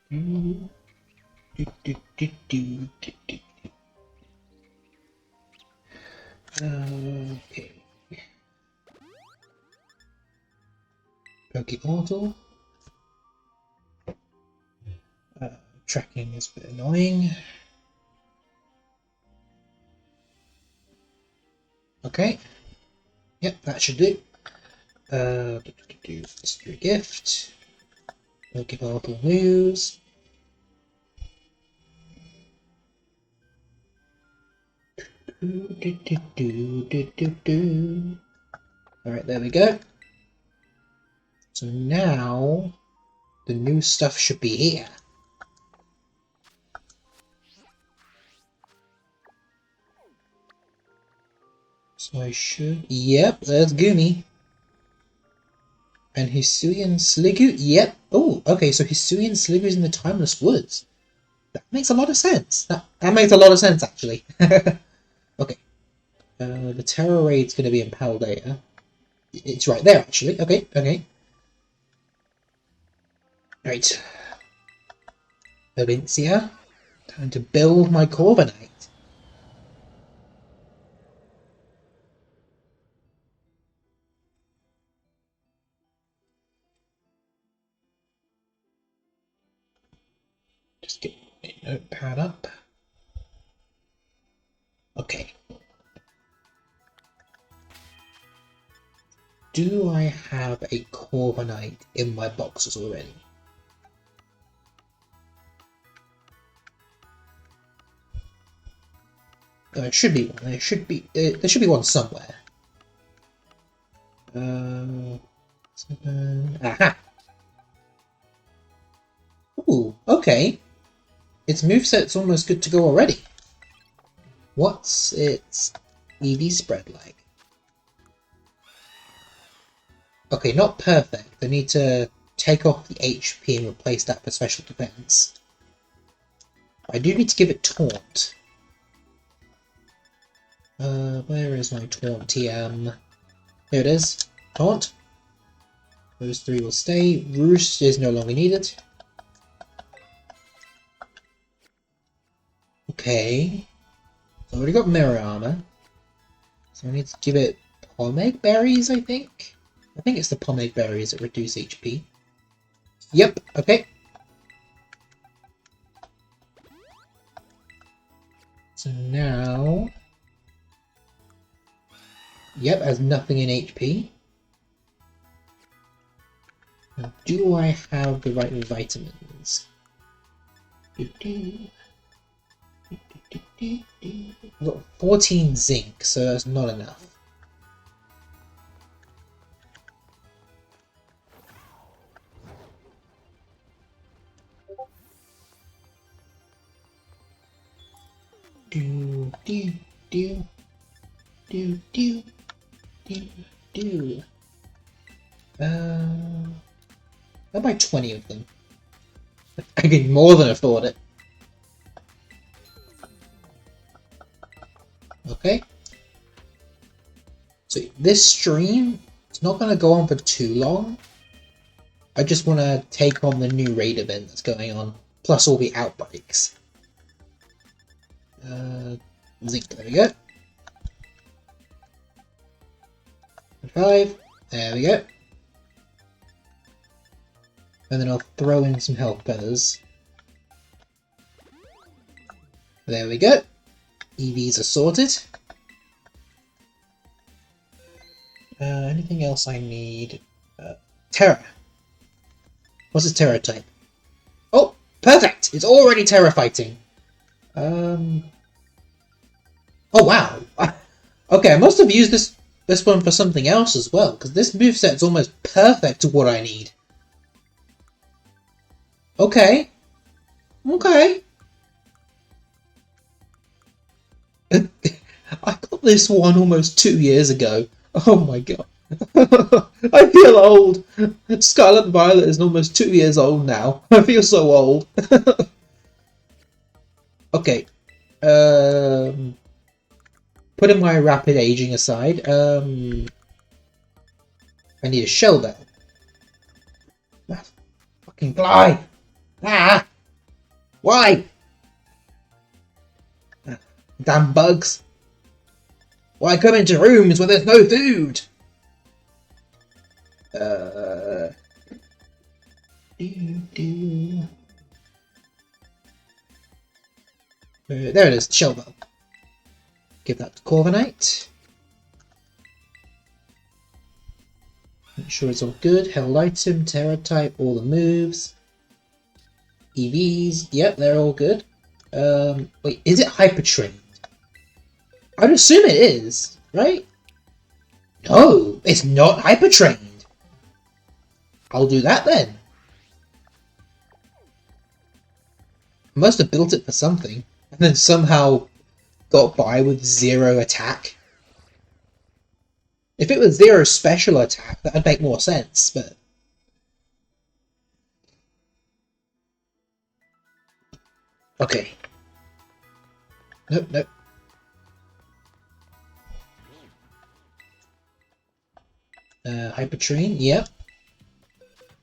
Okay. POKéMON. Tracking is a bit annoying. Okay. Yep, that should do. Let's do a gift. POKéMON news. Alright, there we go. So now the new stuff should be here. So I should... Yep, there's Goomy. And Hisuian Sliggoo? Yep. Oh, okay, so Hisuian Sliggoo's in the Timeless Woods. That makes a lot of sense. That makes a lot of sense, actually. Okay. The Terror Raid's going to be in Paldea. It's right there, actually. Okay, okay. Right. Provincia. Time to build my Corviknight. Just get my notepad up. Okay. Do I have a Corviknight in my boxes already? There should be one. There should be one somewhere. 7. Aha! Ooh, okay. Its moveset's almost good to go already. What's its EV spread like? Okay, not perfect. I need to take off the HP and replace that for special defense. I do need to give it Taunt. Where is my Taunt TM? Here it is. Taunt. Those 3 will stay. Roost is no longer needed. Okay. So I already got Mirror Armor. So I need to give it Pomeg Berries, I think? I think it's the Pomeg Berries that reduce HP. Yep, okay. So now... Yep, has nothing in HP. Now, do I have the right vitamins? I've got 14 zinc, so that's not enough. I'll buy 20 of them. I can more than afford it. Okay. So this stream, it's not going to go on for too long. I just want to take on the new raid event that's going on, plus all the outbreaks. Zinc, there we go. 5, there we go. And then I'll throw in some health feathers. There we go. EVs are sorted. Anything else I need? Terra. What's its Terra type? Oh, perfect! It's already Terra fighting. Oh wow. Okay, I must have used this one for something else as well, because this moveset's almost perfect to what I need. Okay. Okay. I got this one almost 2 years ago. Oh my god. I feel old. Scarlet Violet is almost 2 years old now. I feel so old. Okay. Putting my rapid aging aside, I need a shell bell. Fucking fly! Ah! Why? Damn bugs. Why come into rooms where there's no food? There it is, shell bell. Give that to Corviknight. Make sure it's all good. Held item, Terra type, all the moves. EVs, yep, they're all good. Wait, is it hyper trained? I'd assume it is, right? No, it's not hyper trained. I'll do that then. I must have built it for something, and then somehow got by with 0 attack. If it was 0 special attack, that'd make more sense, but... Okay. Nope, nope. Hyper Train, yep.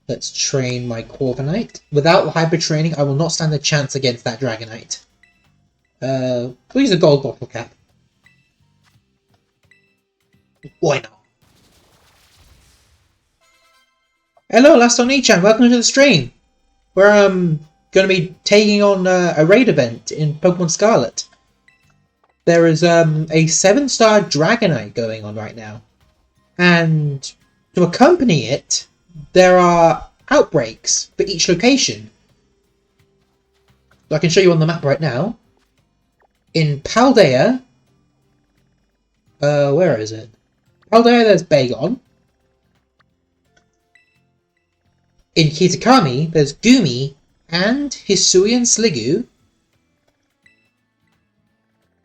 Let's train my Corviknight. Without hyper training, I will not stand a chance against that Dragonite. We'll use a gold bottle cap. Why not? Hello, Last on Echan, welcome to the stream. We're going to be taking on a raid event in Pokemon Scarlet. There is a 7-star Dragonite going on right now. And to accompany it, there are outbreaks for each location. So I can show you on the map right now. In Paldea, where is it? Paldea, there's Bagon. In Kitakami, there's Gumi and Hisuian Sliggoo.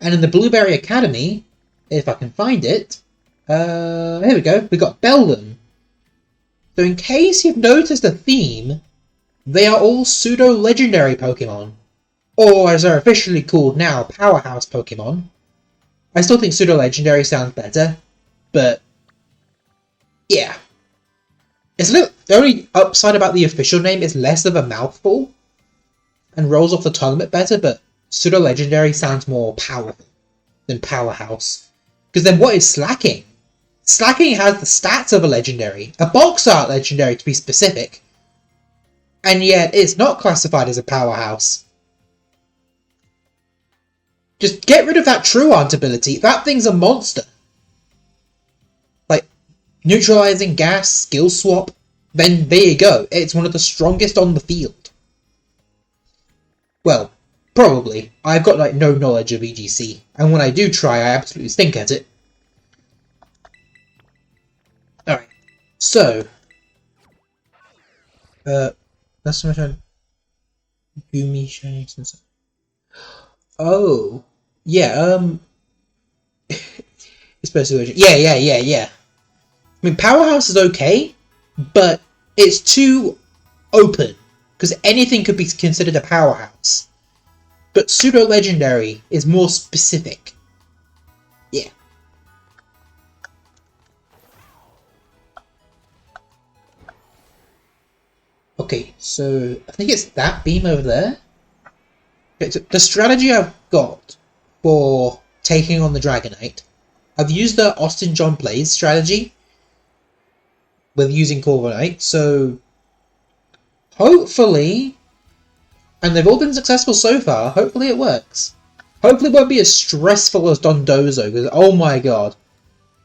And in the Blueberry Academy, if I can find it, here we go, we got Beldum. So in case you've noticed a theme, they are all pseudo-legendary Pokemon. Or as they're officially called now, Powerhouse Pokemon. I still think pseudo-legendary sounds better, but yeah. It's a little, the only upside about the official name is less of a mouthful and rolls off the tongue a bit better, but pseudo-legendary sounds more powerful than Powerhouse. Because then what is Slacking? Slacking has the stats of a legendary, a box art legendary to be specific, and yet it's not classified as a powerhouse. Just get rid of that True Art ability. That thing's a monster. Like, neutralizing gas, skill swap, then there you go. It's one of the strongest on the field. Well, probably. I've got like no knowledge of EGC, and when I do try, I absolutely stink at it. Alright, so... that's so much on... Gumi, Shiny, and stuff. Oh, yeah, especially yeah. I mean, Powerhouse is okay, but it's too open, because anything could be considered a Powerhouse. But Pseudo-Legendary is more specific. Yeah. Okay, so I think it's that beam over there. Okay, so the strategy I've got for taking on the Dragonite, I've used the Austin John Plays strategy with using Corviknight, so hopefully, and they've all been successful so far, hopefully it works. Hopefully it won't be as stressful as Dondozo, because oh my god,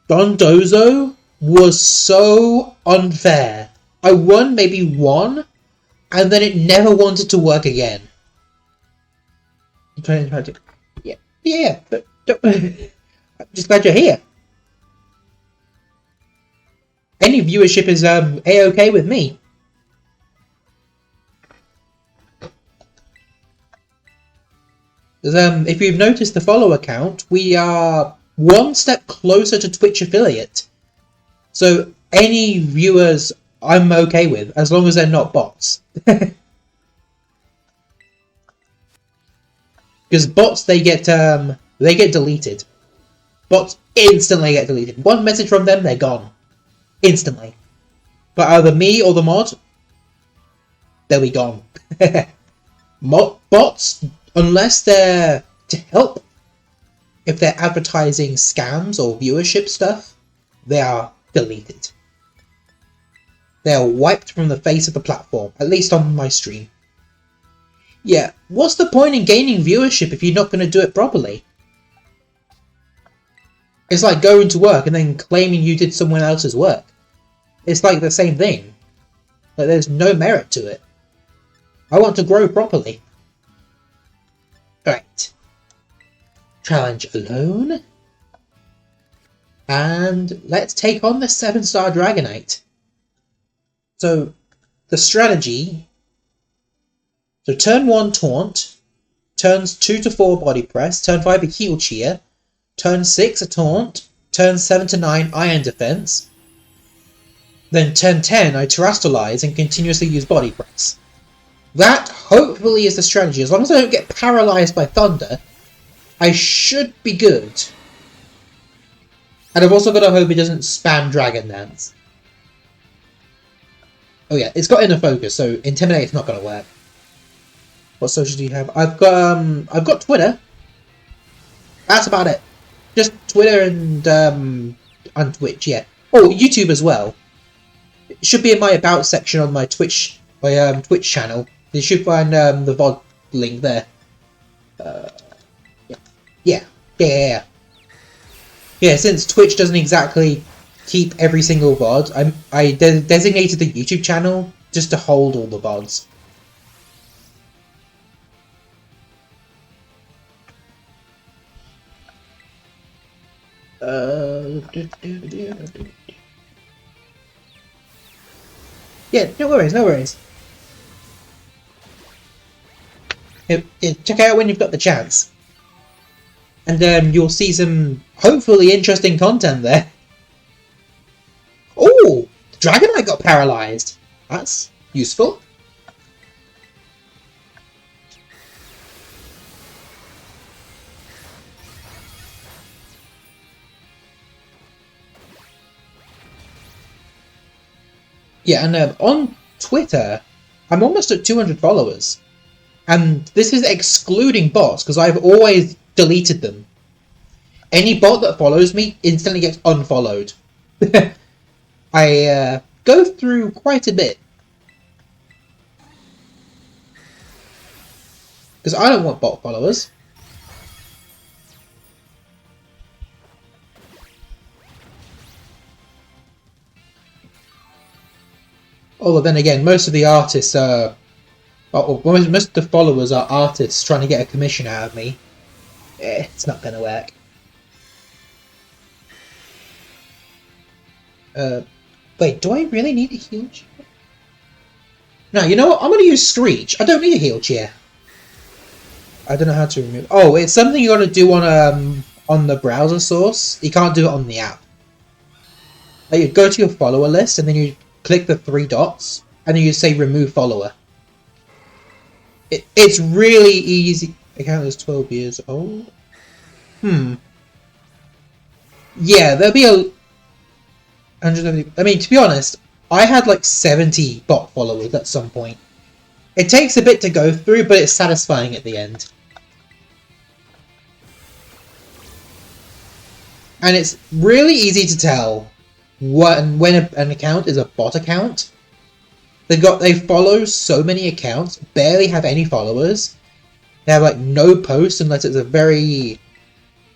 Dondozo was so unfair. I won maybe one, and then it never wanted to work again. Yeah, but I'm just glad you're here. Any viewership is a-okay with me. If you've noticed the follow account, we are one step closer to Twitch affiliate. So any viewers I'm okay with, as long as they're not bots. Because bots, they get deleted. Bots instantly get deleted. One message from them, they're gone. Instantly. But either me or the mod, they'll be gone. Bots, unless they're to help, if they're advertising scams or viewership stuff, they are deleted. They are wiped from the face of the platform, at least on my stream. Yeah, what's the point in gaining viewership if you're not going to do it properly? It's like going to work and then claiming you did someone else's work. It's like the same thing. Like, there's no merit to it. I want to grow properly. Right. Challenge alone. And let's take on the 7-star Dragonite. So, the strategy... So, turn 1 Taunt, turns 2 to 4 Body Press, turn 5 a Heal Cheer, turn 6 a Taunt, turn 7 to 9 Iron Defense, then turn 10 I Terastallize and continuously use Body Press. That, hopefully, is the strategy. As long as I don't get paralyzed by Thunder, I should be good. And I've also got to hope it doesn't spam Dragon Dance. Oh yeah, it's got Inner Focus, so Intimidate's not going to work. What social do you have? I've got Twitter. That's about it. Just Twitter and on Twitch, yeah. Oh, YouTube as well. It should be in my About section on my Twitch channel. You should find the VOD link there. Yeah. Since Twitch doesn't exactly keep every single VOD, I designated the YouTube channel just to hold all the VODs. Yeah, no worries. Check out when you've got the chance. And you'll see some, hopefully, interesting content there. Oh! Dragonite got paralyzed. That's useful. Yeah, and on Twitter, I'm almost at 200 followers. And this is excluding bots, because I've always deleted them. Any bot that follows me instantly gets unfollowed. I go through quite a bit. Because I don't want bot followers. Although then again, most of the artists are... most of the followers are artists trying to get a commission out of me. It's not going to work. Wait, do I really need a heal cheer? No, you know what? I'm going to use Screech. I don't need a heal cheer. I don't know how to remove... Oh, it's something you got to do on the browser source. You can't do it on the app. Like, you go to your follower list and then you click the 3 dots and then you say remove follower. It's really easy. Account is 12 years old. Yeah, there'll be a... 170... I mean, to be honest, I had like 70 bot followers at some point. It takes a bit to go through, but it's satisfying at the end. And it's really easy to tell when an account is a bot account. They follow so many accounts, barely have any followers. They have like no posts unless it's a very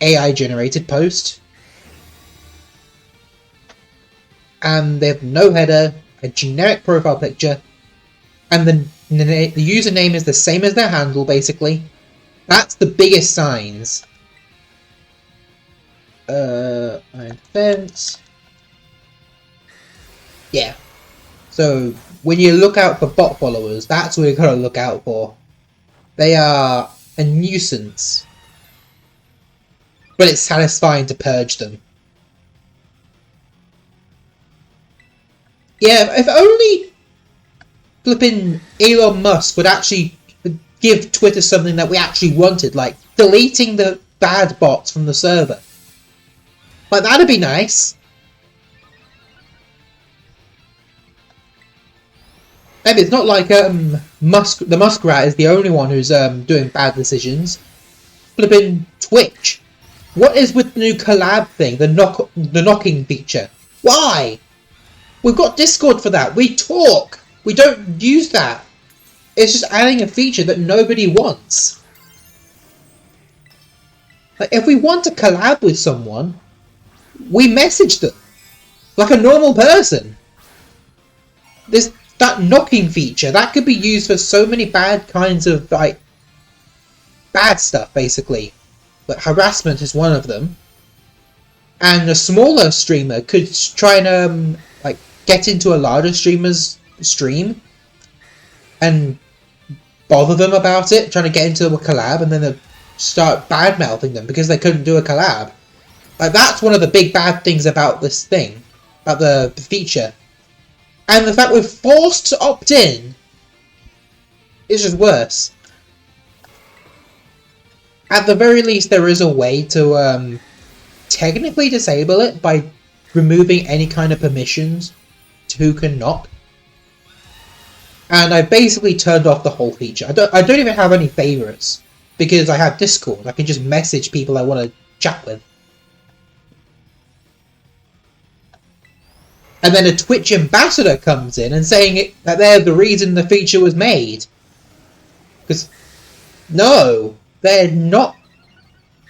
AI generated post. And they have no header, a generic profile picture, and the username is the same as their handle, basically. That's the biggest signs. Iron Defense. Yeah. So, when you look out for bot followers, that's what you gotta look out for. They are a nuisance. But it's satisfying to purge them. Yeah, if only flipping Elon Musk would actually give Twitter something that we actually wanted, like deleting the bad bots from the server. Like, that'd be nice. Maybe it's not like the Muskrat is the only one who's doing bad decisions. Flipping Twitch. What is with the new collab thing? The knocking feature. Why? We've got Discord for that. We talk. We don't use that. It's just adding a feature that nobody wants. Like, if we want to collab with someone, we message them like a normal person. There's that knocking feature that could be used for so many bad kinds of like bad stuff, basically. But harassment is one of them. And a smaller streamer could try and like get into a larger streamer's stream and bother them about it, trying to get into a collab, and then they'll start bad-mouthing them because they couldn't do a collab. Like, that's one of the big bad things about this thing, about the feature. And the fact we're forced to opt in is just worse. At the very least, there is a way to technically disable it by removing any kind of permissions to who can knock. And I basically turned off the whole feature. I don't even have any favorites because I have Discord. I can just message people I want to chat with. And then a Twitch ambassador comes in and saying that they're the reason the feature was made. Because, no, they're not.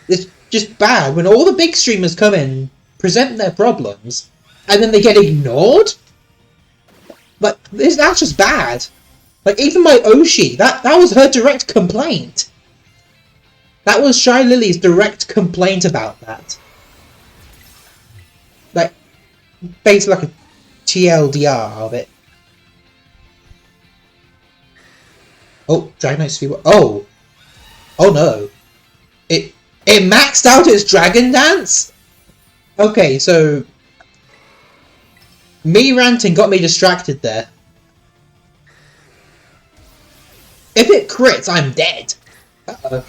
It's just bad when all the big streamers come in, present their problems, and then they get ignored. Like, that's just bad. Like, even my Oshi, that was her direct complaint. That was Shy Lily's direct complaint about that. Like, basically like a TLDR of it. Oh, Dragonite Speedway. Oh! Oh no. It maxed out its Dragon Dance? Okay, so me ranting got me distracted there. If it crits, I'm dead. Uh-oh.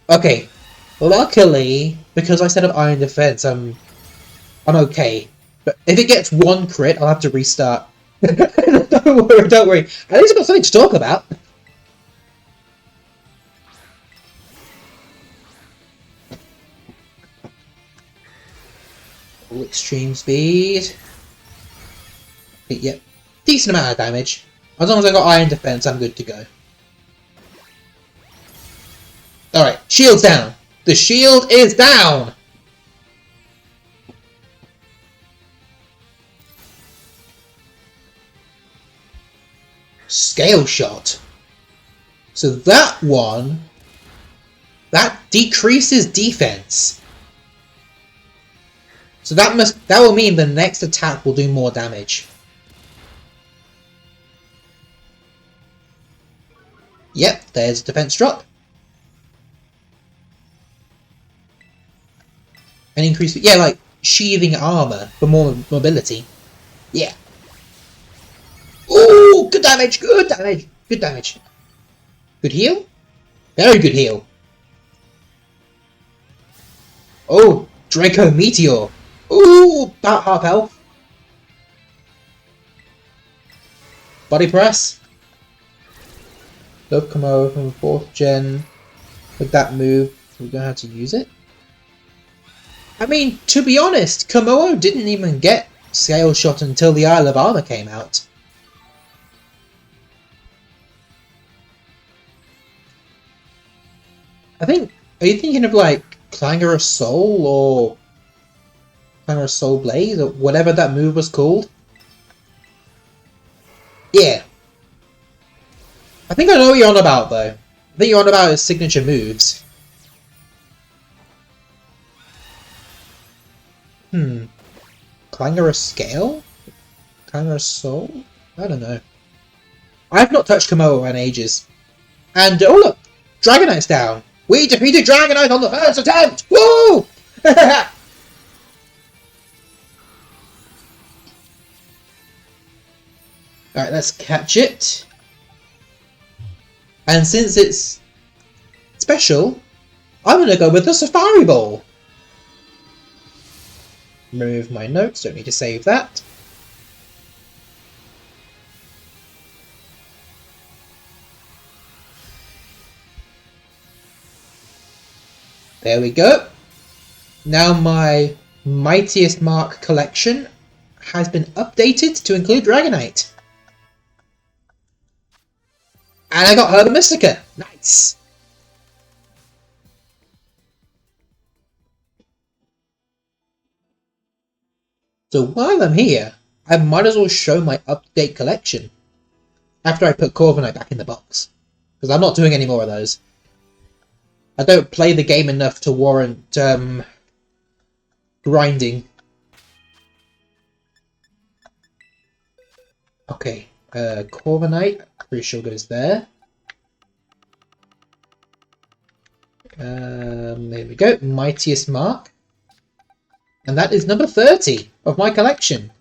Okay. Luckily, because I set up Iron Defense, I'm okay. But if it gets one crit, I'll have to restart. Don't worry. At least I've got something to talk about. Oh, extreme speed. Yep. Decent amount of damage. As long as I got Iron Defense, I'm good to go. Alright, shield's down. The shield is down! Scale Shot. So that one, that decreases defense. So that will mean the next attack will do more damage. Yep, there's defense drop. And increase, yeah, like sheathing armor for more mobility. Yeah. Ooh, good damage, good damage, good damage. Good heal? Very good heal. Oh, Draco Meteor. Ooh, about half health. Body press. Love Komodo from 4th gen. With that move, we don't have to use it. I mean, to be honest, Komodo didn't even get Scale Shot until the Isle of Armor came out. I think, are you thinking of like Clangor of Soul or Clangor of Soul Blaze or whatever that move was called? Yeah. I think I know what you're on about though. I think you're on about his signature moves. Clangor of Scale? Clangor of Soul? I don't know. I've not touched Komodo in ages. And, oh look! Dragonite's down! We defeated Dragonite on the first attempt! Woo! Alright, let's catch it. And since it's special, I'm gonna go with the Safari Ball. Remove my notes, don't need to save that. There we go. Now my Mightiest Mark collection has been updated to include Dragonite. And I got Herba Mystica. Nice. So while I'm here, I might as well show my up-to-date collection. After I put Corviknight back in the box. Because I'm not doing any more of those. I don't play the game enough to warrant grinding. Okay, Corviknight, pretty sure goes there. There we go, Mightiest Mark. And that is number 30 of my collection.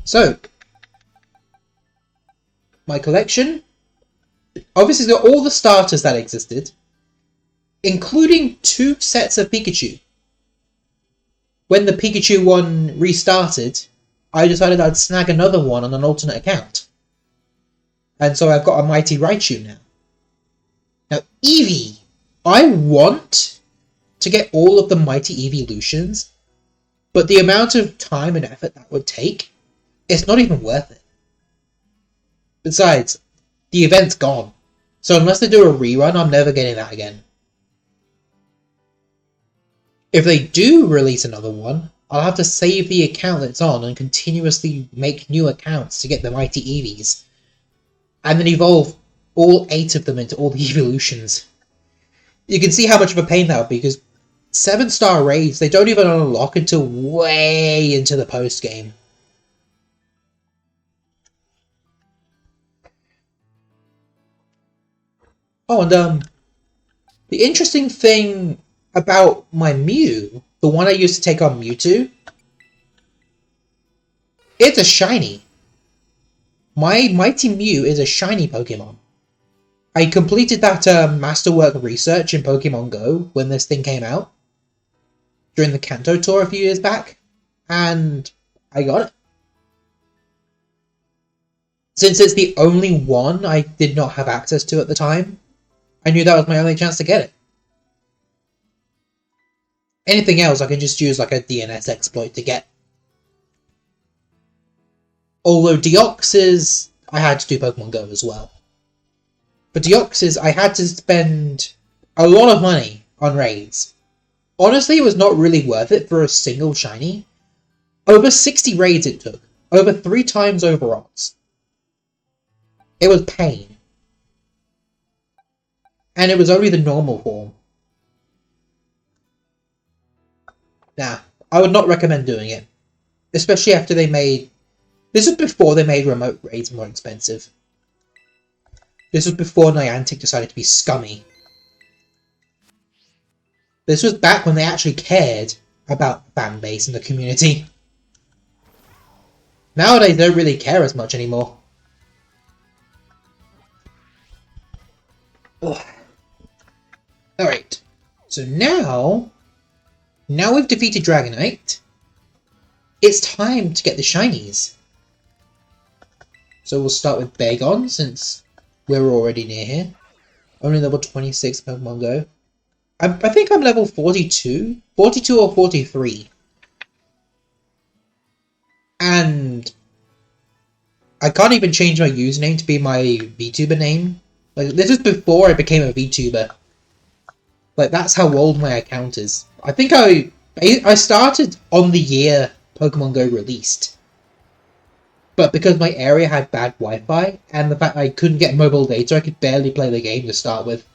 So, my collection obviously got all the starters that existed, including 2 sets of Pikachu. When the Pikachu one restarted, I decided I'd snag another one on an alternate account. And so I've got a Mighty Raichu now. Now, Eevee, I want to get all of the Mighty Eeveelutions, but the amount of time and effort that would take, it's not even worth it. Besides, the event's gone. So unless they do a rerun, I'm never getting that again. If they do release another one, I'll have to save the account that it's on and continuously make new accounts to get the Mighty Eevees. And then evolve all 8 of them into all the evolutions. You can see how much of a pain that would be, because 7-star raids, they don't even unlock until way into the post-game. Oh, and the interesting thing about my Mew, the one I used to take on Mewtwo, it's a shiny. My Mighty Mew is a shiny Pokemon. I completed that masterwork research in Pokemon Go when this thing came out, during the Kanto tour a few years back, and I got it. Since it's the only one I did not have access to at the time, I knew that was my only chance to get it. Anything else I can just use like a DNS exploit to get. Although Deoxys, I had to do Pokemon Go as well. For Deoxys, I had to spend a lot of money on raids. Honestly, it was not really worth it for a single shiny. Over 60 raids it took. Over 3 times over odds. It was pain. And it was only the normal form. Nah, I would not recommend doing it. Especially after they made... This was before they made remote raids more expensive. This was before Niantic decided to be scummy. This was back when they actually cared about the fan base and the community. Nowadays, they don't really care as much anymore. Alright, so now we've defeated Dragonite, it's time to get the shinies. So we'll start with Bagon, since we're already near here. Only level 26 Pokemon Go. I think I'm level 42? 42 or 43. And I can't even change my username to be my VTuber name. Like, this is before I became a VTuber. Like, that's how old my account is. I think I started on the year Pokemon Go released. But because my area had bad Wi-Fi, and the fact I couldn't get mobile data, I could barely play the game to start with.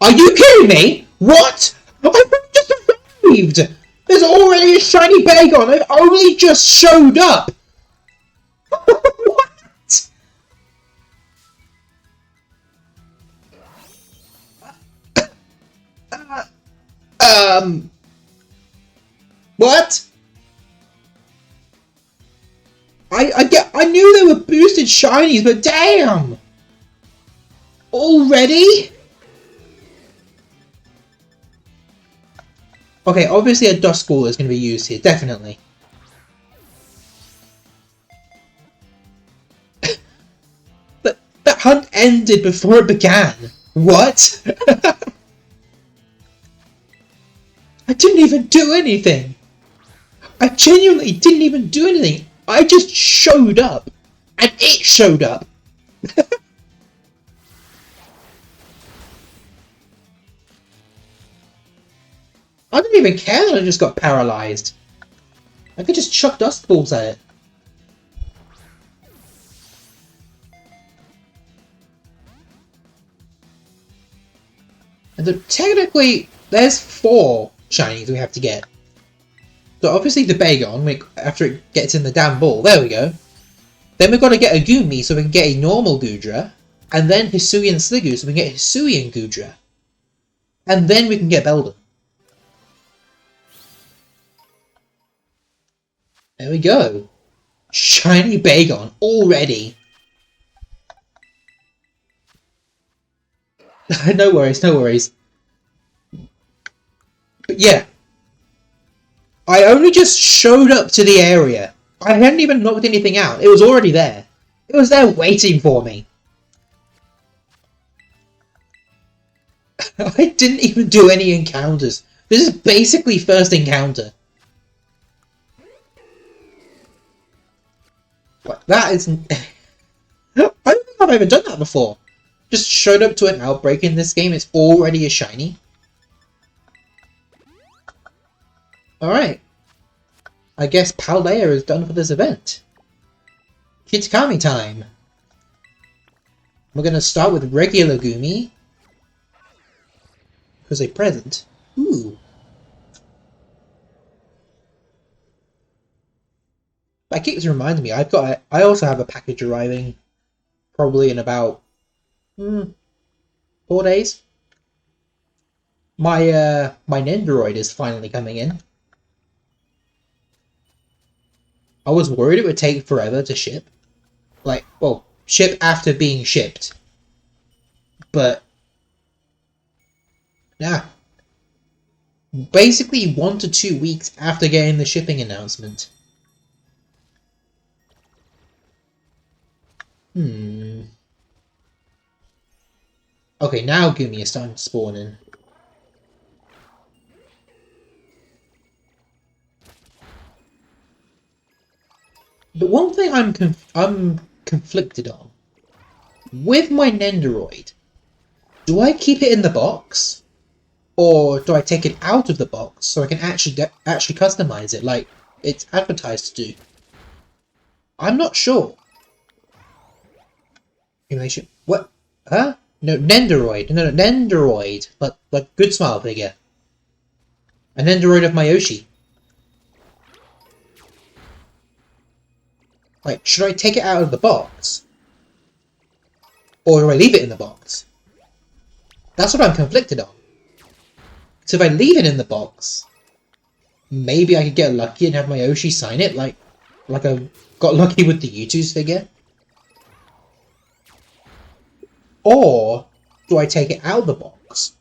Are you kidding me? What? I've just arrived! There's already a shiny Bagon! I've only just showed up! What? What? I knew they were boosted shinies, but damn! Already? Okay, obviously a Dust Ball is going to be used here, definitely. But that hunt ended before it began. What? I didn't even do anything. I genuinely didn't even do anything. I just showed up. And it showed up. I didn't even care that I just got paralyzed. I could just chuck dust balls at it. And then technically, there's 4 shinies we have to get. So obviously the Bagon, after it gets in the damn ball, there we go. Then we've got to get a Goomy so we can get a normal Goodra. And then Hisuian Sliggoo so we can get Hisuian Goodra. And then we can get Beldum. There we go. Shiny Bagon already. No worries, no worries. But yeah. I only just showed up to the area. I hadn't even knocked anything out. It was already there. It was there waiting for me. I didn't even do any encounters. This is basically first encounter. What? That isn't... I don't think I've ever done that before. Just showed up to an outbreak in this game, it's already a shiny. Alright. I guess Paldea is done for this event. Kitakami time. We're gonna start with regular Goomy. Because a present. Ooh. That keeps reminding me, I also have a package arriving. Probably in about 4 days. My Nendoroid is finally coming in. I was worried it would take forever to ship. Like, well, ship after being shipped. But nah. Basically 1 to 2 weeks after getting the shipping announcement. Okay, now Goomy is starting to spawn in. But one thing I'm conflicted on. With my Nendoroid, do I keep it in the box? Or do I take it out of the box so I can actually customize it like it's advertised to do? I'm not sure. Simulation. What? Huh? No, Nendoroid. No, Nendoroid. Like good smile figure. A Nendoroid of my Yoshi. Like, should I take it out of the box? Or do I leave it in the box? That's what I'm conflicted on. So if I leave it in the box, maybe I could get lucky and have my Yoshi sign it, like I got lucky with the Mewtwo's figure. Or do I take it out of the box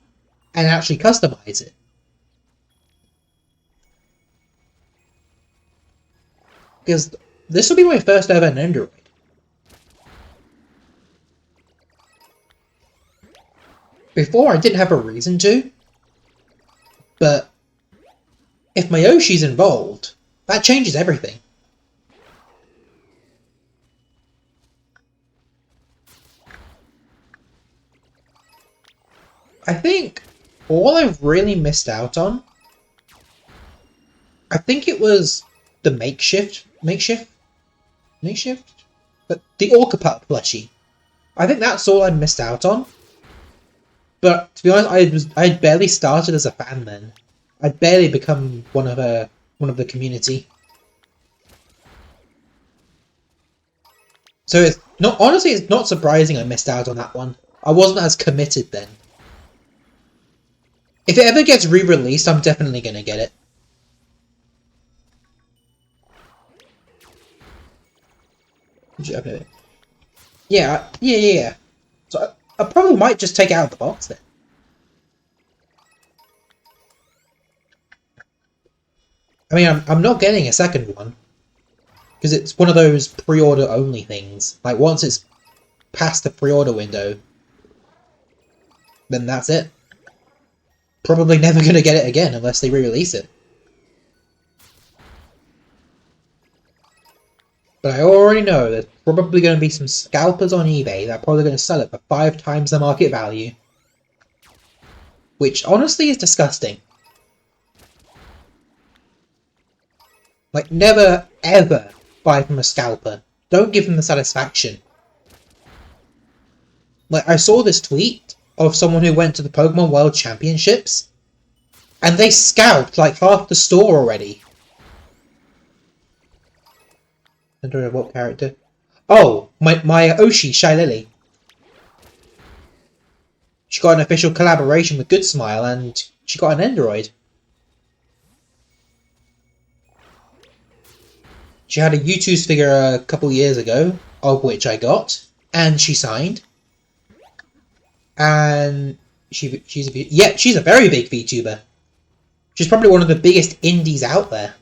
and actually customize it? Because this will be my first ever Nendoroid. Before I didn't have a reason to, but if my Yoshi's involved, that changes everything. I think all I've really missed out on, I think it was the makeshift, but the Orcapup plushie. I think that's all I missed out on. But to be honest, I had barely started as a fan then. I'd barely become one of the community. So it's not surprising I missed out on that one. I wasn't as committed then. If it ever gets re-released, I'm definitely gonna get it. Yeah. So I probably might just take it out of the box then. I mean, I'm not getting a second one. Because it's one of those pre-order only things. Like, once it's past the pre-order window, then that's it. Probably never gonna get it again unless they re-release it. But I already know there's probably going to be some scalpers on eBay that are probably going to sell it for 5 times the market value. Which honestly is disgusting. Like, never ever buy from a scalper. Don't give them the satisfaction. Like, I saw this tweet of someone who went to the Pokemon World Championships, and they scalped like half the store already. I don't know what character. Oh, my Oshi, Shy Lily. She got an official collaboration with Good Smile, and she got an Android. She had a U2's figure a couple years ago, of which I got, and she signed. And she's a very big VTuber. She's probably one of the biggest indies out there.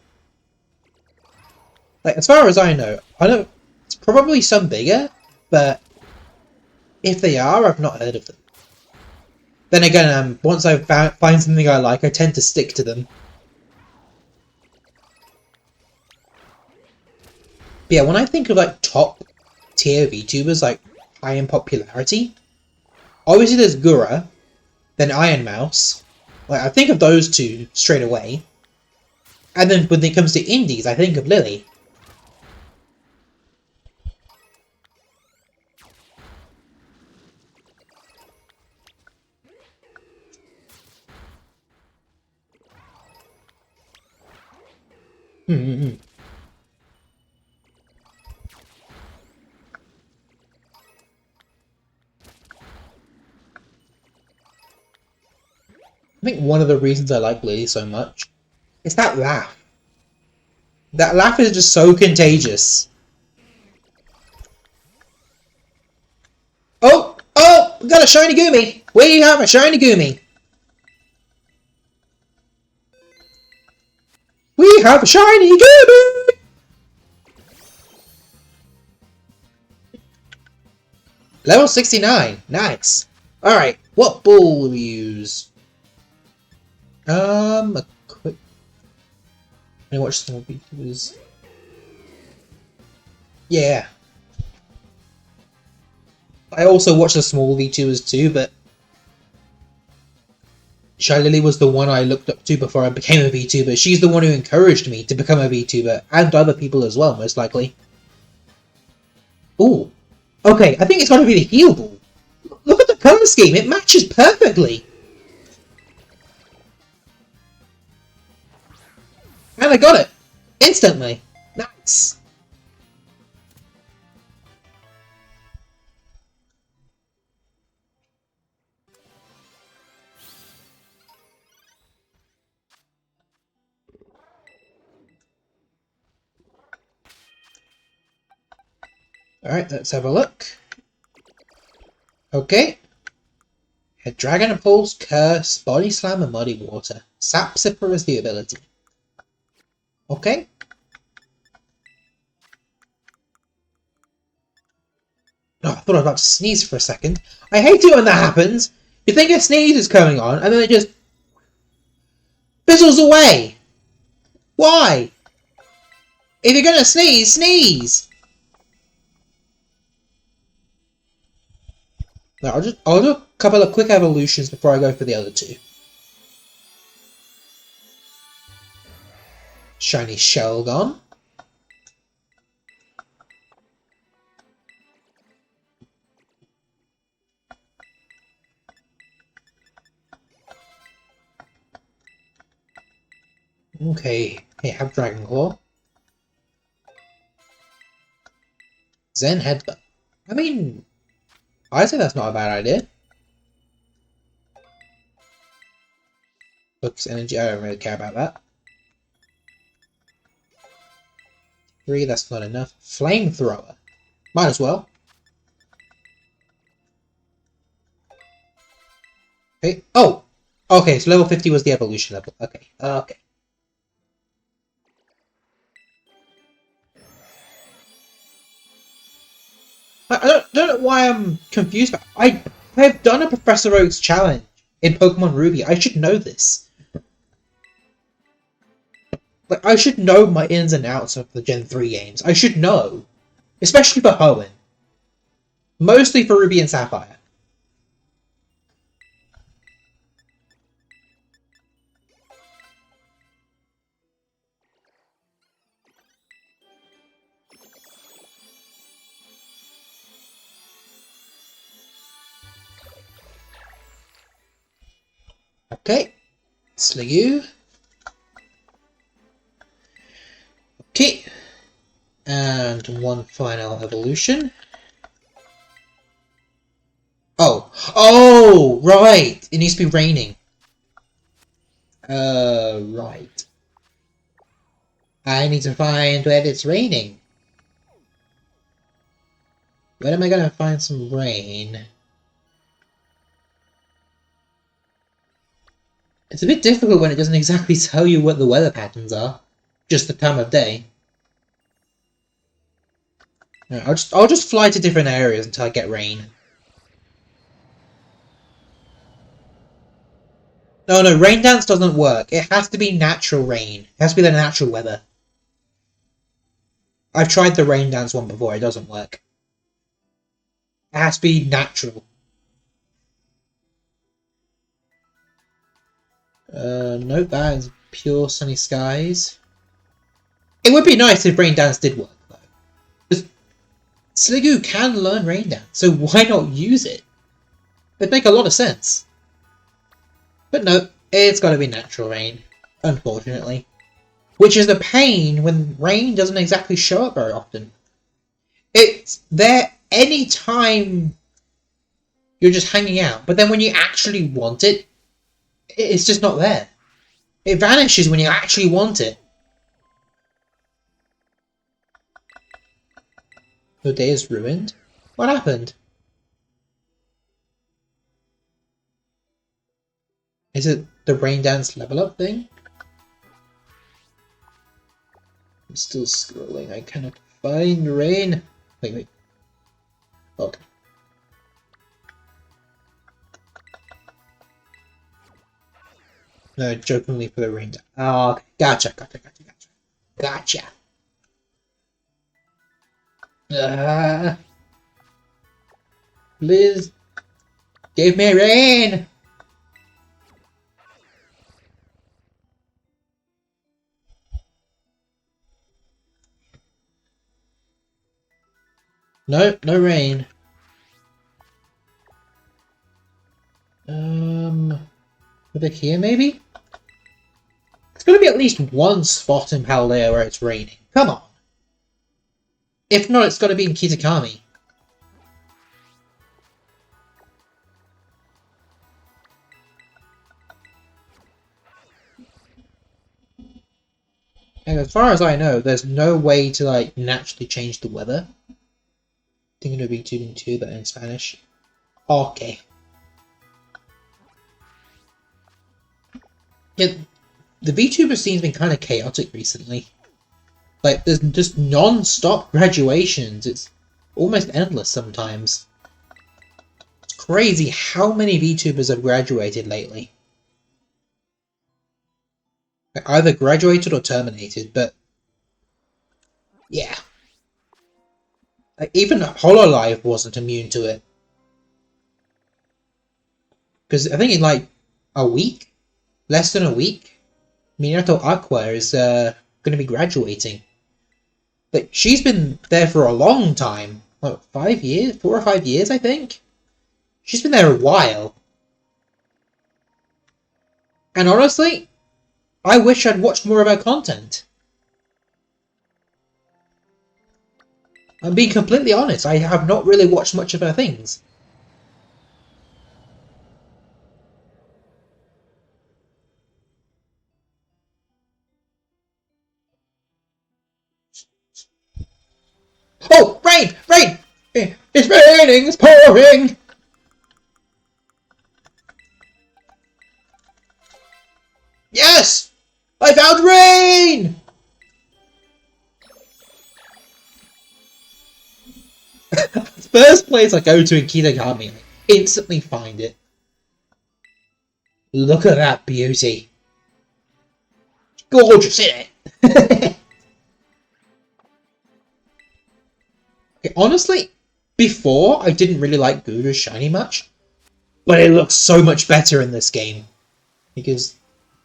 Like, as far as I know it's probably some bigger, but if they are, I've not heard of them. Then again, once I find something I like, I tend to stick to them. But yeah, when I think of like top tier VTubers, like high in popularity, obviously there's Gura, then Iron Mouse. Like, I think of those two straight away. And then when it comes to indies, I think of Lily. I think one of the reasons I like Lily so much is that laugh. That laugh is just so contagious. Oh! Oh! We got a shiny Goomy! We have a shiny Goomy! We have a shiny Goomy! Level 69. Nice. Alright, what bull will we use? A quick... I watch some videos. Yeah. I also watch the small VTubers too, but Shy Lily was the one I looked up to before I became a VTuber. She's the one who encouraged me to become a VTuber, and other people as well, most likely. Ooh. Okay, I think it's gotta be the Heal Ball. Look at the colour scheme, it matches perfectly! And I got it! Instantly! Nice! Alright, let's have a look. Okay. A Dragon Pulse, Curse, Body Slam, and Muddy Water. Sap Sipper is the ability. Okay. Oh, I thought I was about to sneeze for a second. I hate it when that happens! You think a sneeze is going on, and then it just fizzles away! Why? If you're gonna sneeze, sneeze! No, I'll do a couple of quick evolutions before I go for the other two. Shiny Shelgon. Okay, hey, have Dragon Claw. Zen Headbutt. I mean, I'd say that's not a bad idea. Focus Energy, I don't really care about that. 3, that's not enough. Flamethrower. Might as well. Okay. Oh! Okay, so level 50 was the evolution level. Okay. Okay. I don't know why I'm confused, but I've done a Professor Oak's challenge in Pokemon Ruby. I should know this. Like, I should know my ins and outs of the Gen 3 games. I should know. Especially for Hoenn. Mostly for Ruby and Sapphire. Okay. Sliggoo. Okay. And one final evolution. Oh. Oh! Right! It needs to be raining. Right. I need to find where it's raining. Where am I gonna find some rain? It's a bit difficult when it doesn't exactly tell you what the weather patterns are. Just the time of day. No, I'll just fly to different areas until I get rain. No, rain dance doesn't work. It has to be natural rain. It has to be the natural weather. I've tried the rain dance one before, it doesn't work. It has to be natural. Nope, that is pure sunny skies. It would be nice if rain dance did work, though. Because Sliggoo can learn rain dance, so why not use it? It'd make a lot of sense. But no, it's gotta be natural rain, unfortunately. Which is the pain when rain doesn't exactly show up very often. It's there any time you're just hanging out, but then when you actually want it, it's just not there. It vanishes when you actually want it. The day is ruined? What happened? Is it the rain dance level up thing? I'm still scrolling. I cannot find rain. Wait. Okay. No, jokingly for the rain dance. Oh, okay. Gotcha. Please give me rain. Nope, no rain. Over here maybe? There's gonna be at least one spot in Paldea where it's raining. Come on. If not, it's gotta be in Kitakami. And as far as I know, there's no way to like naturally change the weather. I think it'll be tuning to that in Spanish. Okay. Yeah, the VTuber scene's been kind of chaotic recently. Like, there's just non-stop graduations. It's almost endless sometimes. It's crazy how many VTubers have graduated lately. Either graduated or terminated, but yeah. Like, even Hololive wasn't immune to it. Because I think in like a week, less than a week, Minato Aqua is going to be graduating. Like, she's been there for a long time. Like 5 years? 4 or 5 years, I think? She's been there a while. And honestly, I wish I'd watched more of her content. I'm being completely honest, I have not really watched much of her things. Oh, rain! Rain! It's raining! It's pouring! Yes! I found rain! first place I go to in Kitagami, I instantly find it. Look at that beauty. Gorgeous, isn't it? Okay, honestly, before I didn't really like Guru's shiny much, but it looks so much better in this game because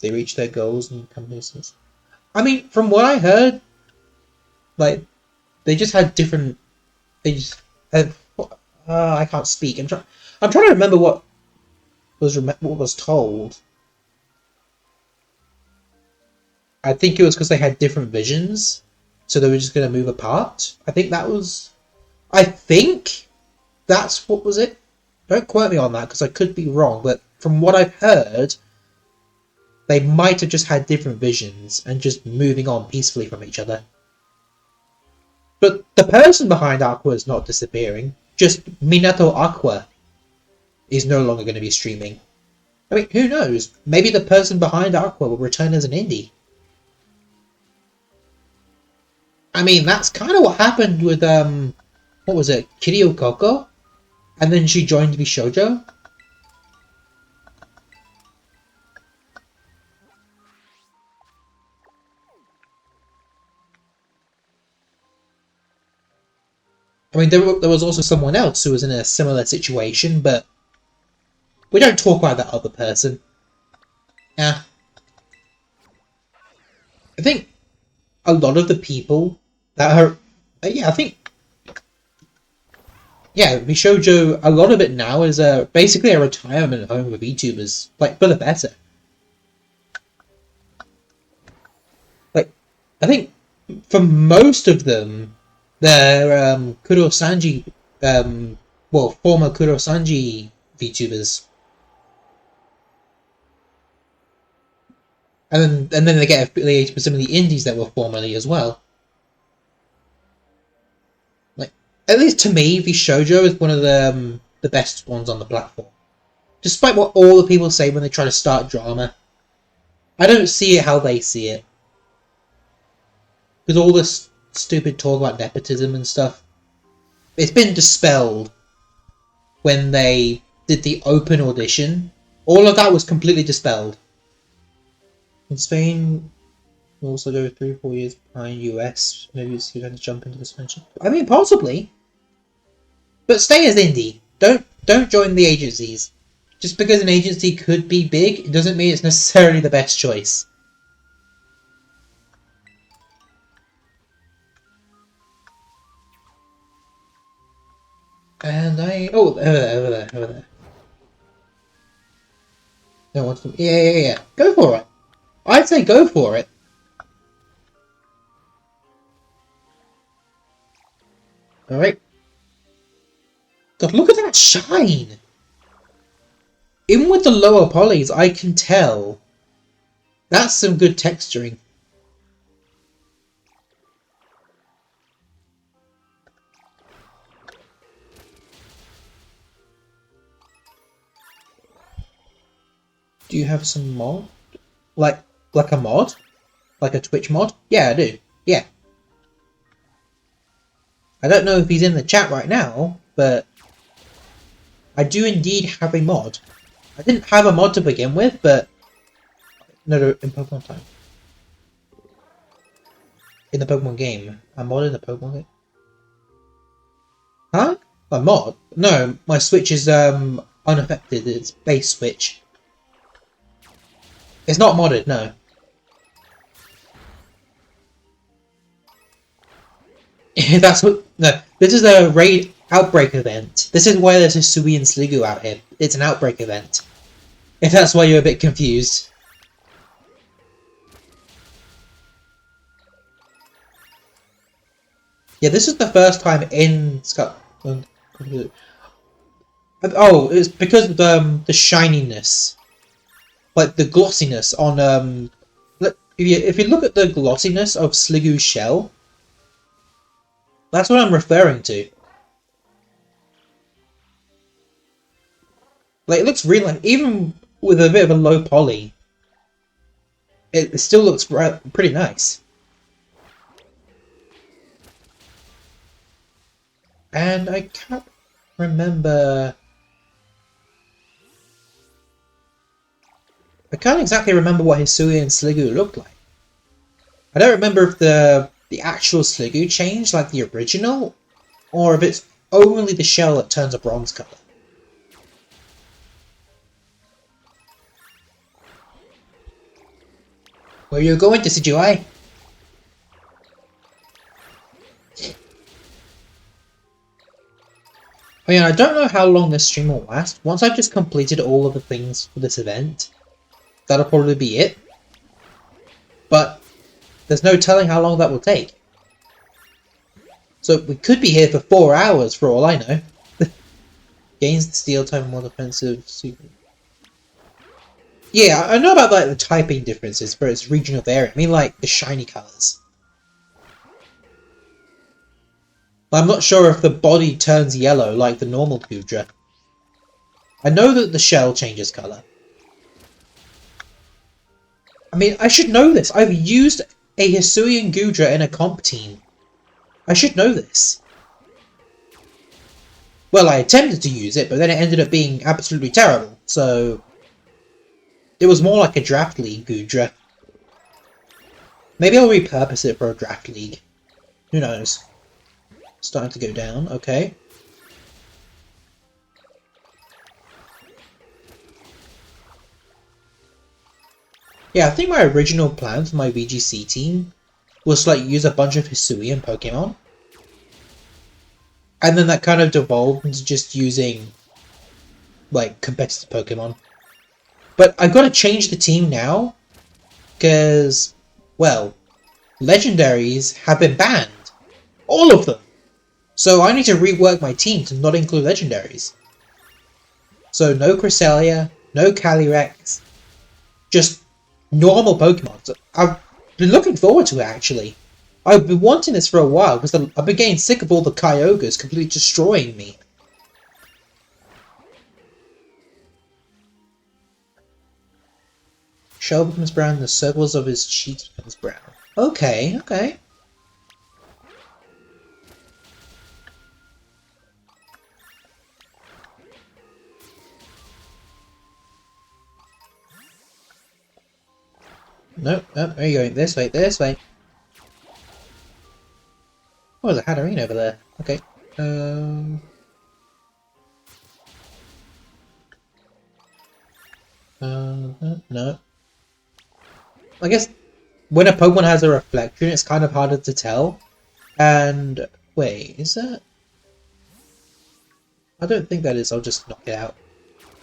they reach their goals and come places. I mean, from what I heard, like they just had different. They just I can't speak. I'm trying to remember what was told. I think it was because they had different visions, so they were just going to move apart. I think that's what was it. Don't quote me on that because I could be wrong, but from what I've heard, they might have just had different visions and just moving on peacefully from each other. But the person behind Aqua is not disappearing. Just Minato Aqua is no longer going to be streaming. I mean, who knows? Maybe the person behind Aqua will return as an indie. I mean, that's kind of what happened with, what was it? Kiryu Koko? And then she joined Bishoujo? I mean, there was also someone else who was in a similar situation, but we don't talk about that other person. Yeah. I think a lot of the people that are... yeah, I think... yeah, Bishoujo, a lot of it now is basically a retirement home for VTubers. Like, for the better. Like, I think for most of them, they're Kurosanji, former Kurosanji VTubers. And then they get affiliated with some of the indies that were formerly as well. Like, at least to me, Bishoujo is one of the best ones on the platform. Despite what all the people say when they try to start drama. I don't see it how they see it. Because all this stupid talk about nepotism and stuff, it's been dispelled when they did the open audition. All of that was completely dispelled. In Spain, we'll also go 3 or 4 years behind US. Maybe it's going to jump into this venture. I mean, possibly. But stay as indie. Don't join the agencies. Just because an agency could be big, it doesn't mean it's necessarily the best choice. And over there. No one's... yeah. Go for it. I'd say go for it. Alright. God, look at that shine! Even with the lower polys, I can tell. That's some good texturing. Do you have some mod? Like a mod? Like a Twitch mod? Yeah, I do. Yeah. I don't know if he's in the chat right now, but I do indeed have a mod. I didn't have a mod to begin with, but... No, in Pokemon time. In the Pokemon game. A mod in the Pokemon game? Huh? A mod? No, my Switch is unaffected. It's base Switch. It's not modded, no. That's what... No, this is a raid outbreak event. This is why there's a Sui and Sliggoo out here. It's an outbreak event. If that's why you're a bit confused. Yeah, this is the first time in Scotland. Oh, it's because of the shininess. Like the glossiness on if you look at the glossiness of Sliggoo's shell, that's what I'm referring to. Like it looks real, like even with a bit of a low poly, it still looks pretty nice. And I can't. remember... I can't exactly remember what Hisui and Sliggoo looked like. I don't remember if the actual Sliggoo changed like the original, or if it's only the shell that turns a bronze color. Where are you going to CGI? Oh yeah, I don't know how long this stream will last. Once I've just completed all of the things for this event, that'll probably be it. But there's no telling how long that will take. So we could be here for 4 hours for all I know. Gains the steel type more defensive super. Yeah, I know about like the typing differences for its regional variant. I mean like the shiny colours. I'm not sure if the body turns yellow like the normal Gudra. I know that the shell changes colour. I mean, I should know this. I've used a Hisuian Gudra in a comp team. I should know this. Well, I attempted to use it, but then it ended up being absolutely terrible, so... It was more like a draft league Gudra. Maybe I'll repurpose it for a draft league. Who knows? Starting to go down, okay. Yeah, I think my original plan for my VGC team was to like use a bunch of Hisuian Pokemon. And then that kind of devolved into just using like competitive Pokemon. But I've got to change the team now because, well, legendaries have been banned. All of them. So I need to rework my team to not include legendaries. So no Cresselia, no Calyrex, just normal Pokemon. So I've been looking forward to it, actually. I've been wanting this for a while because I've been getting sick of all the Kyogres completely destroying me. Shell becomes brown, the circles of his cheeks becomes brown. Okay, okay. Nope, nope, where are you going? This way, this way. Oh, there's a Hatterene over there. Okay. No. I guess when a Pokemon has a reflection, it's kind of harder to tell. And wait, is that? I don't think that is. I'll just knock it out.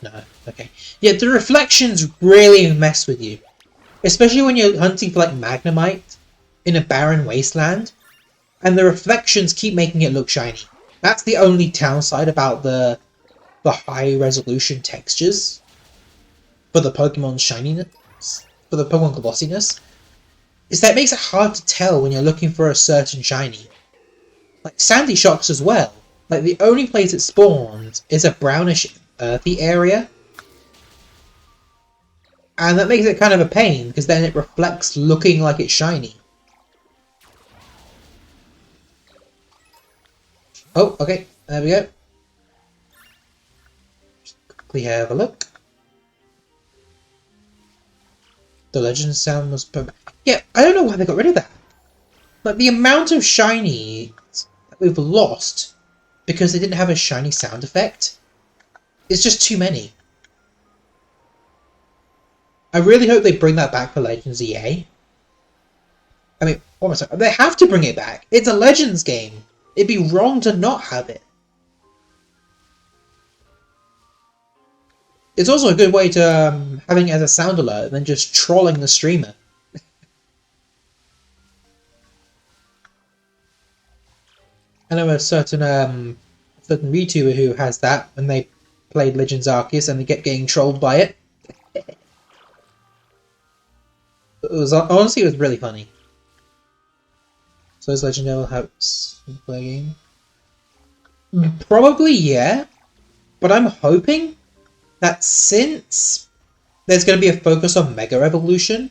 No. Okay. Yeah, the reflections really mess with you. Especially when you're hunting for like Magnemite in a barren wasteland, and the reflections keep making it look shiny. That's the only downside about the high resolution textures for the Pokemon shininess, for the Pokemon glossiness, is that it makes it hard to tell when you're looking for a certain shiny. Like Sandy Shocks as well. Like the only place it spawns is a brownish earthy area. And that makes it kind of a pain, because then it reflects looking like it's shiny. Oh, okay, there we go. Just quickly have a look. The legend sound was perfect. Yeah, I don't know why they got rid of that. Like, the amount of shiny that we've lost because they didn't have a shiny sound effect is just too many. I really hope they bring that back for Legends EA. I mean, what am I saying? They have to bring it back. It's a Legends game. It'd be wrong to not have it. It's also a good way to having it as a sound alert than just trolling the streamer. I know a certain VTuber who has that when they played Legends Arceus and they kept getting trolled by it. It was honestly, it was really funny. So is Legendary helps play game? Probably yeah, but I'm hoping that since there's going to be a focus on Mega Evolution,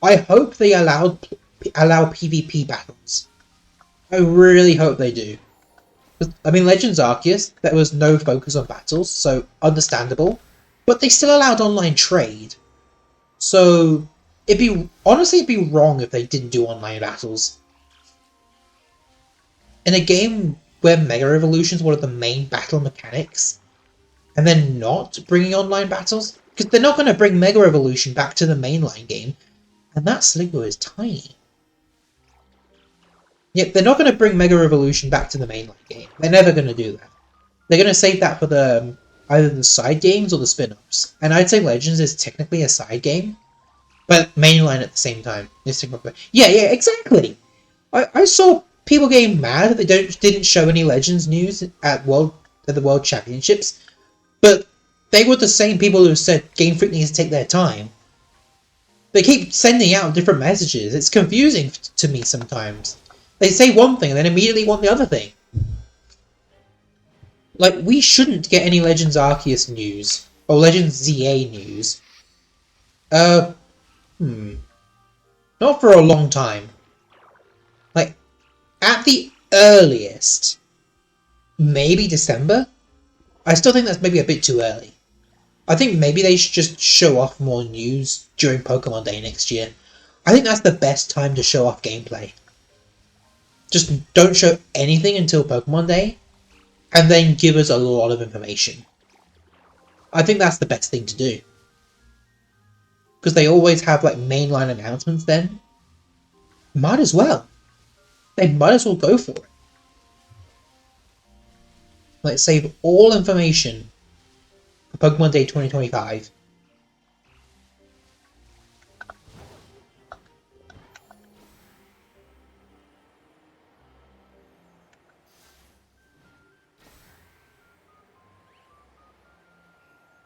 I hope they allow PvP battles. I really hope they do. I mean, Legends Arceus, there was no focus on battles, so understandable. But they still allowed online trade. So, it'd be wrong if they didn't do online battles. In a game where Mega Evolution is one of the main battle mechanics, and then not bringing online battles, because they're not going to bring Mega Evolution back to the mainline game, and that Sliggoo is tiny. Yep, they're not going to bring Mega Evolution back to the mainline game. They're never going to do that. They're going to save that for the either the side games or the spin-offs. And I'd say Legends is technically a side game, but mainline at the same time. Yeah, exactly. I saw people getting mad that they didn't show any Legends news at the World Championships, but they were the same people who said Game Freak needs to take their time. They keep sending out different messages. It's confusing to me sometimes. They say one thing and then immediately want the other thing. Like, we shouldn't get any Legends Arceus news, or Legends ZA news. Not for a long time. Like, at the earliest, maybe December? I still think that's maybe a bit too early. I think maybe they should just show off more news during Pokemon Day next year. I think that's the best time to show off gameplay. Just don't show anything until Pokemon Day, and then give us a lot of information. I think that's the best thing to do. Because they always have like mainline announcements then. Might as well. They might as well go for it. Like, save all information for Pokemon Day 2025.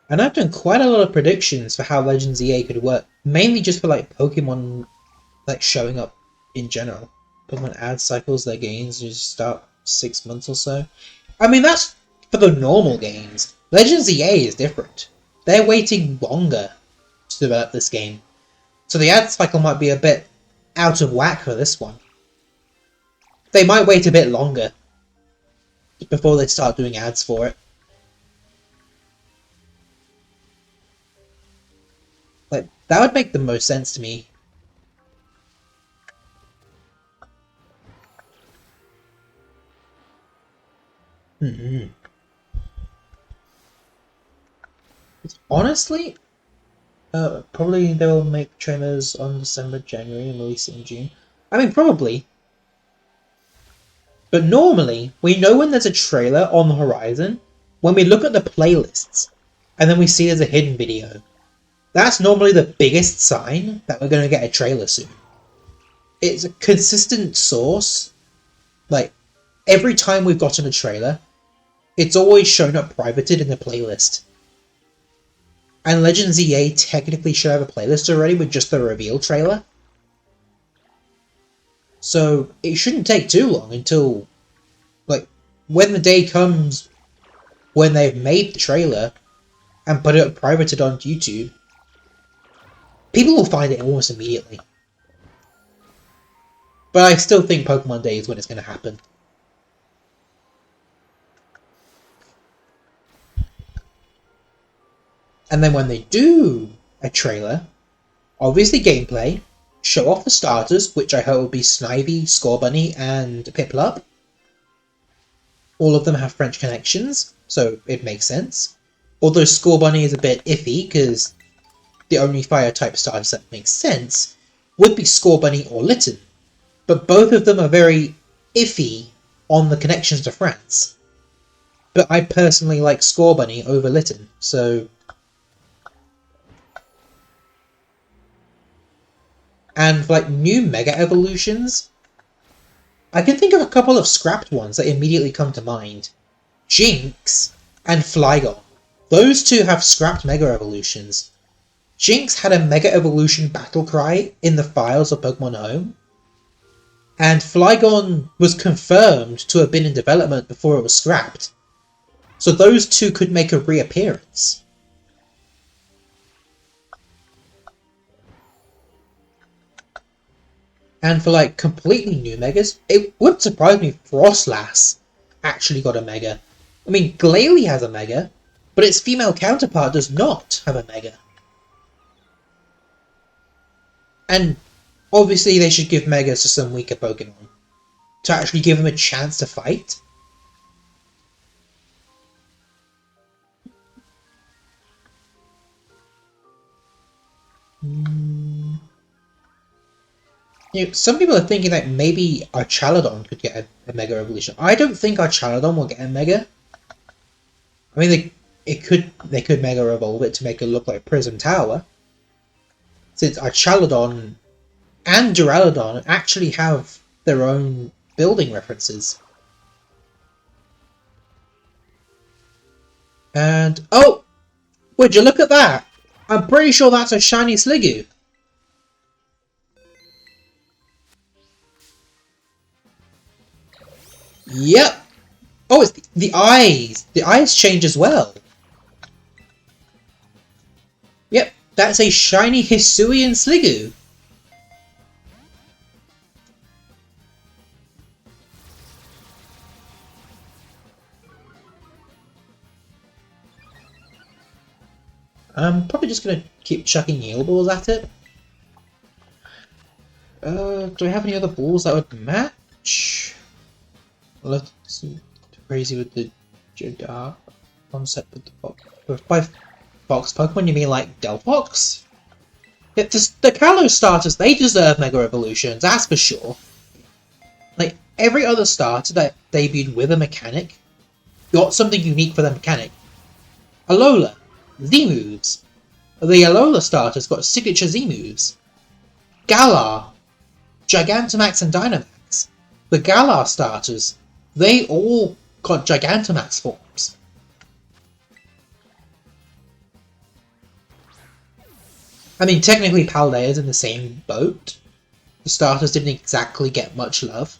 And I've done quite a lot of predictions for how Legends EA could work, mainly just for like Pokemon like showing up in general. Pokemon ad cycles, their games just start 6 months or so. I mean, that's for the normal games. Legends EA is different. They're waiting longer to develop this game. So the ad cycle might be a bit out of whack for this one. They might wait a bit longer before they start doing ads for it. Like, that would make the most sense to me. Honestly, probably they will make trailers on December, January, and release it in June. I mean, probably. But normally, we know when there's a trailer on the horizon when we look at the playlists, and then we see there's a hidden video. That's normally the biggest sign that we're going to get a trailer soon. It's a consistent source. Like, every time we've gotten a trailer, it's always shown up privated in the playlist. And Legends EA technically should have a playlist already with just the reveal trailer. So it shouldn't take too long until, like, when the day comes when they've made the trailer and put it privated on YouTube, people will find it almost immediately. But I still think Pokemon Day is when it's going to happen. And then when they do a trailer, obviously gameplay, show off the starters, which I hope will be Snivy, Scorbunny, and Piplup. All of them have French connections, so it makes sense. Although Scorbunny is a bit iffy, because the only fire-type starters that makes sense would be Scorbunny or Litten. But both of them are very iffy on the connections to France. But I personally like Scorbunny over Litten, so... And for like new Mega Evolutions, I can think of a couple of scrapped ones that immediately come to mind. Jinx and Flygon. Those two have scrapped Mega Evolutions. Jinx had a Mega Evolution battle cry in the files of Pokemon Home, and Flygon was confirmed to have been in development before it was scrapped. So those two could make a reappearance. And for like completely new Megas, it wouldn't surprise me if Frostlass actually got a Mega. I mean, Glalie has a Mega, but its female counterpart does not have a Mega. And obviously they should give Megas to some weaker Pokemon, to actually give them a chance to fight. You know, some people are thinking that maybe our Chaladon could get a Mega Evolution. I don't think our Chaladon will get a Mega. I mean, they could Mega Evolve it to make it look like Prism Tower, since our Chaladon and Duraludon actually have their own building references. And oh, would you look at that? I'm pretty sure that's a shiny Sliggoo. Yep. Oh, it's the eyes. The eyes change as well. Yep, that's a shiny Hisuian Sliggoo. I'm probably just gonna keep chucking Heal Balls at it. Do I have any other balls that would match? Let's crazy with the Jadar concept with the Fox. By Fox Pokemon, you mean like Delphox? The Kalos starters, they deserve Mega Evolutions, that's for sure. Like, every other starter that debuted with a mechanic got something unique for their mechanic. Alola, Z moves. The Alola starters got signature Z moves. Galar, Gigantamax and Dynamax. The Galar starters, they all got Gigantamax forms. I mean, technically Paldea's in the same boat. The starters didn't exactly get much love,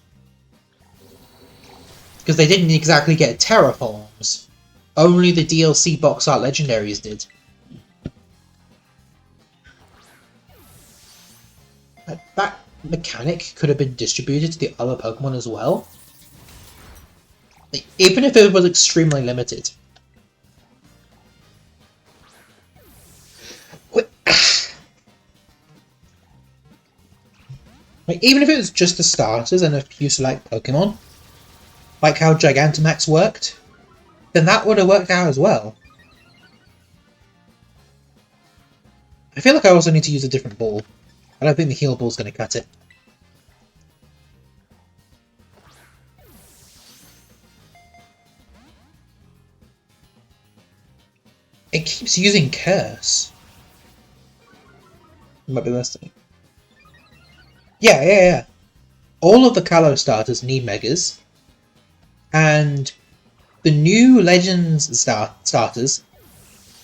because they didn't exactly get Terraforms. Only the DLC box art legendaries did. That mechanic could have been distributed to the other Pokemon as well, even if it was extremely limited. Like, even if it was just the starters and a few select Pokemon, like how Gigantamax worked, then that would have worked out as well. I feel like I also need to use a different ball. I don't think the Heal Ball's going to cut it. It keeps using Curse. Might be listening. Yeah. All of the Kalos starters need Megas. And the new Legends starters,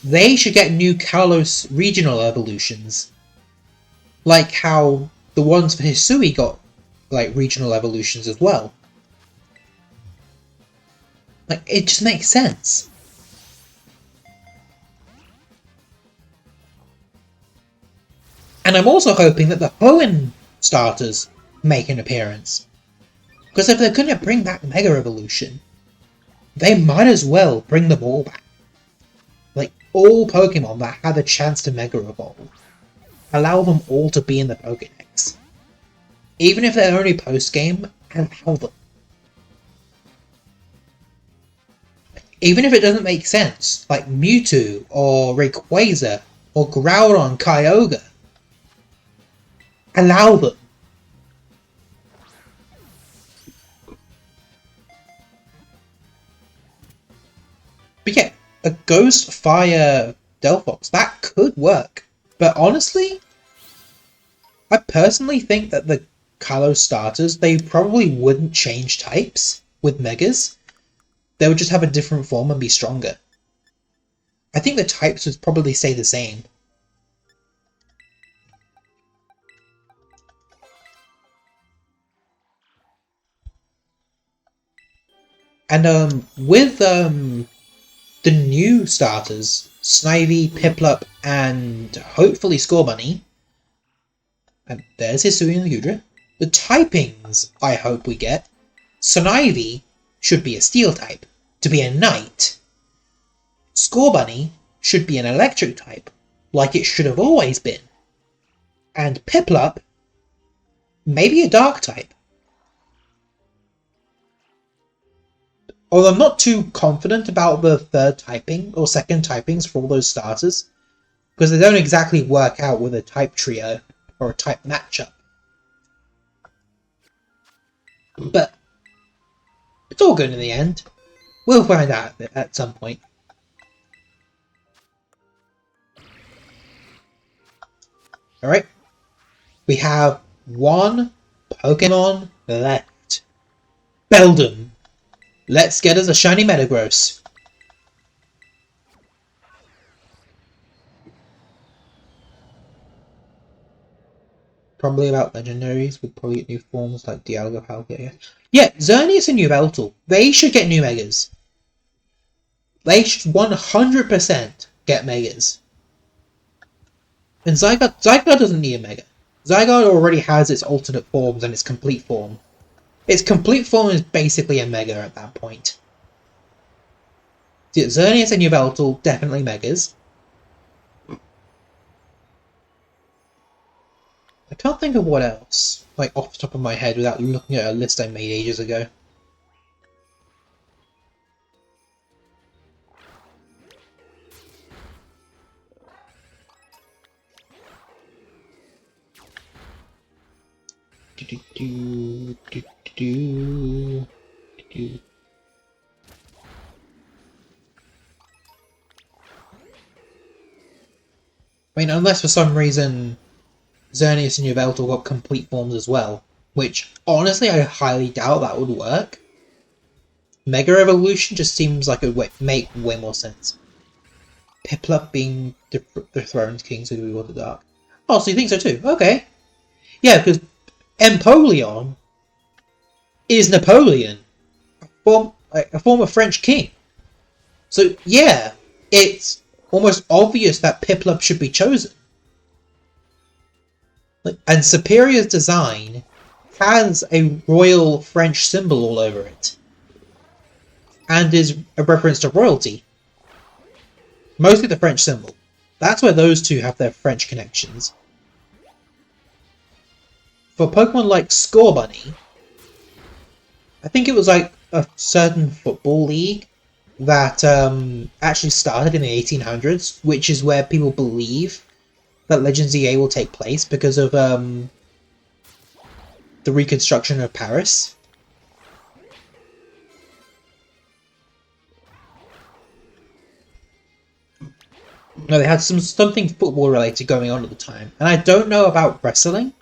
they should get new Kalos regional evolutions. Like how the ones for Hisui got, like, regional evolutions as well. Like, it just makes sense. And I'm also hoping that the Hoenn starters make an appearance. Because if they're gonna bring back Mega Evolution, they might as well bring them all back. Like, all Pokemon that had a chance to Mega Evolve. Allow them all to be in the Pokédex. Even if they're only post-game, allow them. Even if it doesn't make sense, like Mewtwo, or Rayquaza, or Groudon, Kyogre. Allow them. But yeah, a Ghost Fire Delphox, that could work. But honestly, I personally think that the Kalos starters, they probably wouldn't change types with Megas. They would just have a different form and be stronger. I think the types would probably stay the same. And with the new starters, Snivy, Piplup, and hopefully Scorbunny, and there's Hisui and Hydra, the typings I hope we get: Snivy, should be a steel type, to be a knight. Scorbunny should be an electric type, like it should have always been. And Piplup, maybe a dark type. Although I'm not too confident about the third typing or second typings for all those starters, because they don't exactly work out with a type trio or a type matchup. But it's all good in the end. We'll find out at some point. Alright. We have one Pokemon left. Beldum. Let's get us a shiny Metagross. Probably about legendaries. We'll probably get new forms like Dialga, Palkia. Yeah, Xerneas and Yveltal. They should get new Megas. They should 100% get Megas. And Zygarde doesn't need a Mega. Zygarde already has its alternate forms and its complete form. Its complete form is basically a Mega at that point. So Xerneas and Yveltal, definitely Megas. I can't think of what else, like off the top of my head, without looking at a list I made ages ago. I mean, unless for some reason Xerneas and Yveltal got complete forms as well, which honestly I highly doubt that would work. Mega Evolution just seems like it would make way more sense. Piplup being the Throne's King, so do we want the Dark? Oh, so you think so too? Okay. Yeah, because Empoleon is Napoleon, a former French king. So yeah, it's almost obvious that Piplup should be chosen. And Superior's design has a royal French symbol all over it, and is a reference to royalty. Mostly the French symbol. That's where those two have their French connections. For Pokemon like Scorbunny, I think it was like a certain football league that actually started in the 1800s, which is where people believe that Legends EA will take place because of the reconstruction of Paris. No, they had something football related going on at the time, and I don't know about wrestling.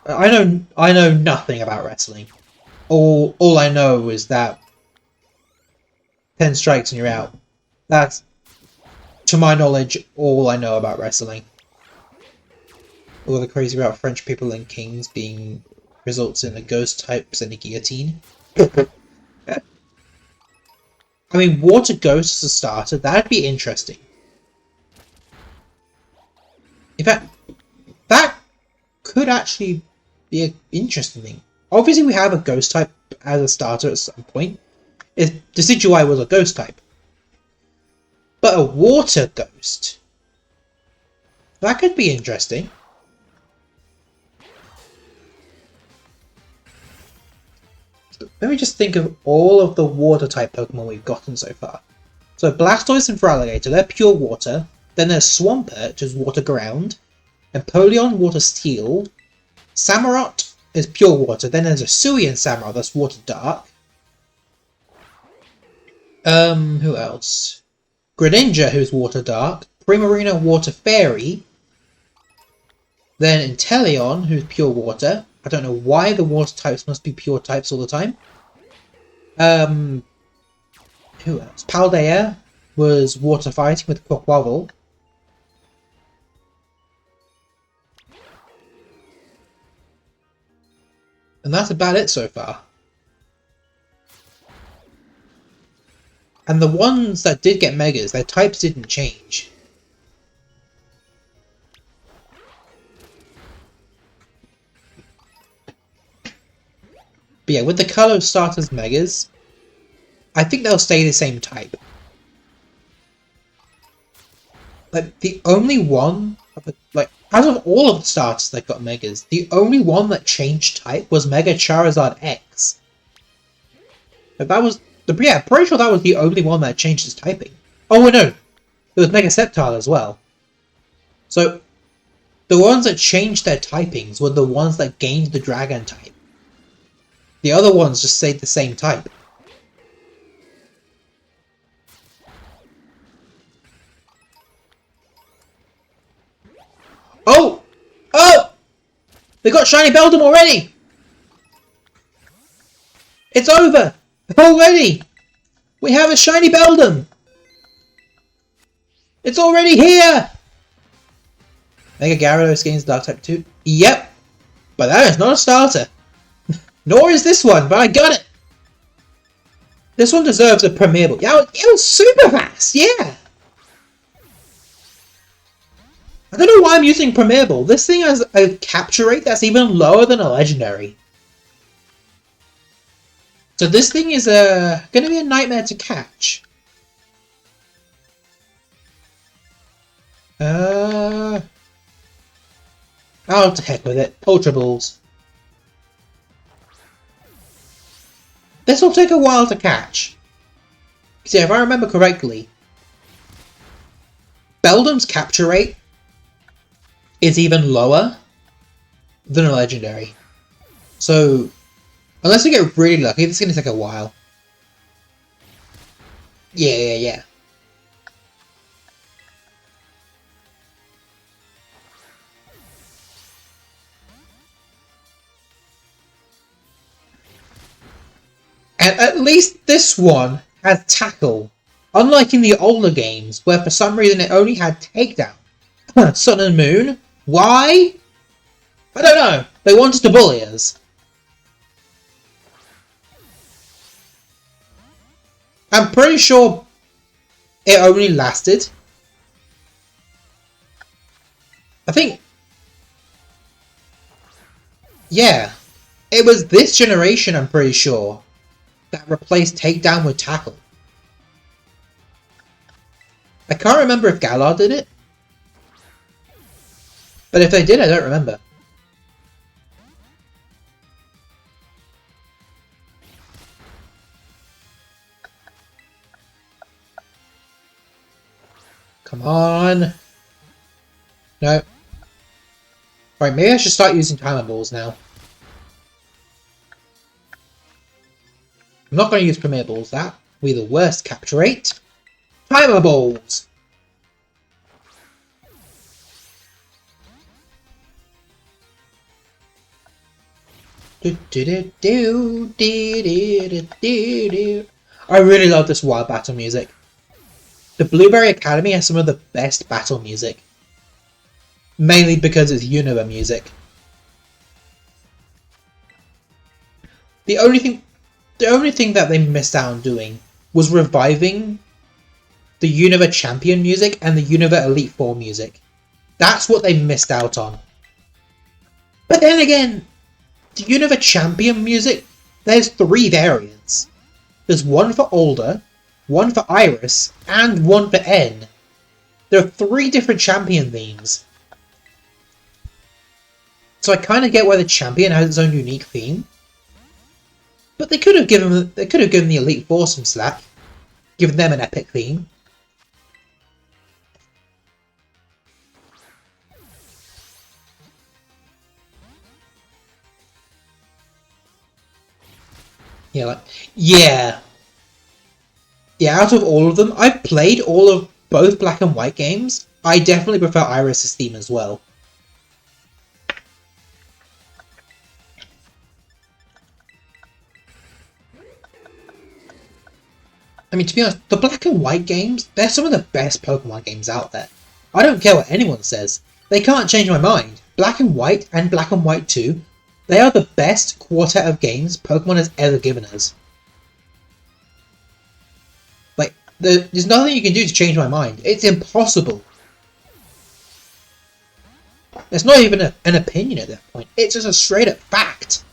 I know nothing about wrestling. All I know is that 10 strikes and you're out. That's, to my knowledge, all I know about wrestling. All the crazy about French people and kings being results in the ghost types and a guillotine. I mean, water ghosts as a starter, that'd be interesting. In fact, that could actually be an interesting thing. Obviously, we have a ghost type as a starter at some point. Decidueye was a ghost type. But a water ghost, that could be interesting. Let me just think of all of the water type Pokemon we've gotten so far. So Blastoise and Feraligatr, they're pure water. Then there's Swampert, which is water ground. Empoleon, water steel. Samurott is pure water. Then there's a Hisuian Samurott, that's water dark. Who else? Greninja, who's water dark. Primarina, water fairy. Then Inteleon, who's pure water. I don't know why the water types must be pure types all the time. Who else? Paldea was water fighting with Quaquaval. And that's about it so far. And the ones that did get Megas, their types didn't change. But yeah, with the color starters Megas, I think they'll stay the same type. Like, the only one, like, out of all of the starters that got Megas, the only one that changed type was Mega Charizard X. But that was, yeah, pretty sure that was the only one that changed its typing. Oh, no, there was Mega Sceptile as well. So, the ones that changed their typings were the ones that gained the Dragon type. The other ones just stayed the same type. Oh! Oh! They got Shiny Beldum already! It's over! Already! We have a Shiny Beldum! It's already here! Mega Gyarados gains Dark type 2. Yep! But that is not a starter. Nor is this one, but I got it! This one deserves a Premierable. Yeah, it was super fast, yeah! I don't know why I'm using Premierable. This thing has a capture rate that's even lower than a Legendary. So this thing is going to be a nightmare to catch. Oh, to heck with it. Ultra Balls. This will take a while to catch. See, if I remember correctly, Beldum's capture rate is even lower than a Legendary. So, unless we get really lucky, this is going to take a while. Yeah. And at least this one has Tackle. Unlike in the older games, where for some reason it only had Takedown. Sun and Moon? Why? I don't know. They wanted to bully us. I'm pretty sure it only lasted. I think... yeah. It was this generation, I'm pretty sure, that replaced Takedown with Tackle. I can't remember if Galar did it. But if they did, I don't remember. Come on. No. Right, maybe I should start using Timer Balls now. I'm not going to use Premier Balls, that will be the worst capture rate. Timer Balls! I really love this wild battle music. The Blueberry Academy has some of the best battle music. Mainly because it's Unova music. The only thing that they missed out on doing was reviving the Unova Champion music and the Unova Elite Four music. That's what they missed out on. But then again, the Unova Champion music, there's 3 variants. There's one for Older, one for Iris, and one for N. There are 3 different champion themes. So I kind of get why the champion has its own unique theme. But they could have given the Elite Four some slack. Given them an epic theme. Yeah, out of all of them, I've played all of both Black and White games. I definitely prefer Iris' theme as well. I mean, to be honest, the Black and White games, they're some of the best Pokemon games out there. I don't care what anyone says. They can't change my mind. Black and White and Black and White 2, they are the best quartet of games Pokemon has ever given us. Like, there's nothing you can do to change my mind. It's impossible. It's not even an opinion at that point. It's just a straight up fact.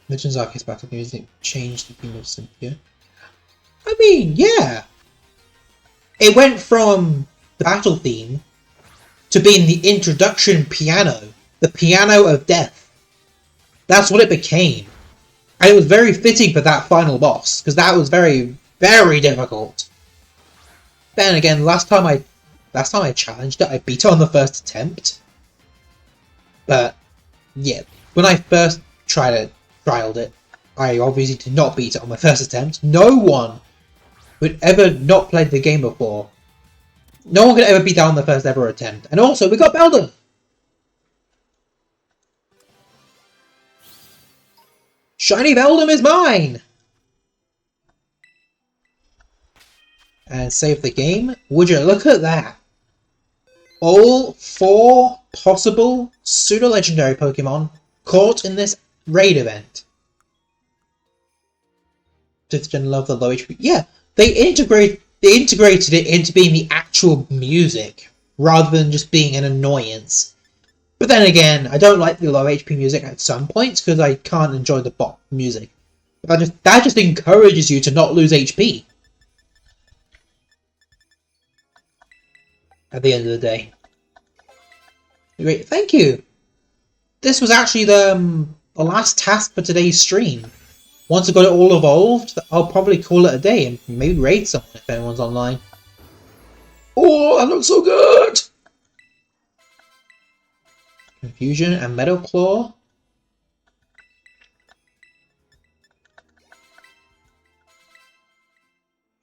Legends Arceus battle music changed the theme of Cynthia. I mean, yeah. It went from the battle theme to being the introduction piano. The piano of death. That's what it became. And it was very fitting for that final boss, because that was very, very difficult. Then again, last time I challenged it, I beat it on the first attempt. But yeah, when I first trialed it, I obviously did not beat it on my first attempt. No one who'd ever not played the game before, no one could ever beat that on the first ever attempt. And also, we got Beldum! Shiny Beldum is mine! And save the game. Would you look at that? All 4 possible pseudo-legendary Pokemon caught in this raid event. 5th Gen love the low HP. Yeah, they integrated it into being the actual music, rather than just being an annoyance. But then again, I don't like the low HP music at some points, because I can't enjoy the bot music. But that just encourages you to not lose HP. At the end of the day. Great, thank you! This was actually the last task for today's stream. Once I've got it all evolved, I'll probably call it a day and maybe raid someone if anyone's online. Oh, that looks so good! Confusion and Metal Claw.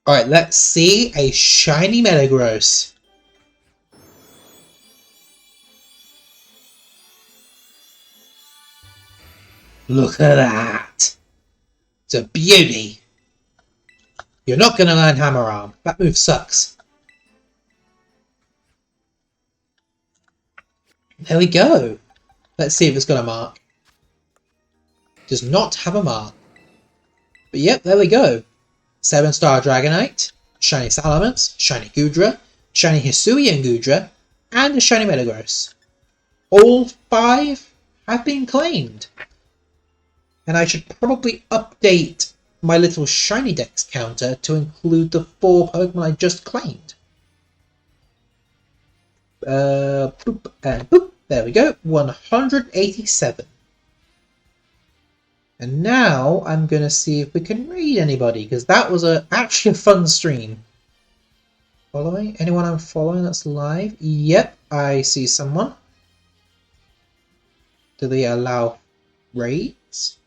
Alright, let's see a shiny Metagross. Look at that! It's a beauty! You're not going to learn Hammer Arm. That move sucks. There we go. Let's see if it's got a mark. Does not have a mark. But yep, there we go. 7-star Dragonite, shiny Salamence, shiny Goodra, shiny Hisuian Goodra, and a shiny Metagross. All 5 have been claimed. And I should probably update my little shiny dex counter to include the 4 Pokemon I just claimed. Boop and boop. There we go. 187. And now I'm going to see if we can raid anybody, because that was actually a fun stream. Following? Anyone I'm following that's live? Yep, I see someone. Do they allow raids?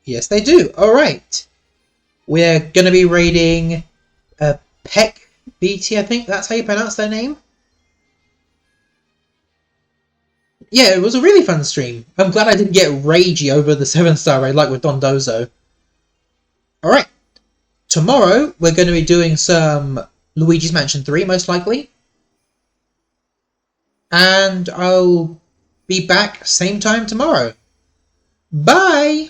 Yes, they do. Alright. We're going to be raiding Peck BT, I think that's how you pronounce their name. Yeah, it was a really fun stream. I'm glad I didn't get ragey over the 7-star raid like with Dondozo. Alright. Tomorrow, we're going to be doing some Luigi's Mansion 3, most likely. And I'll be back same time tomorrow. Bye!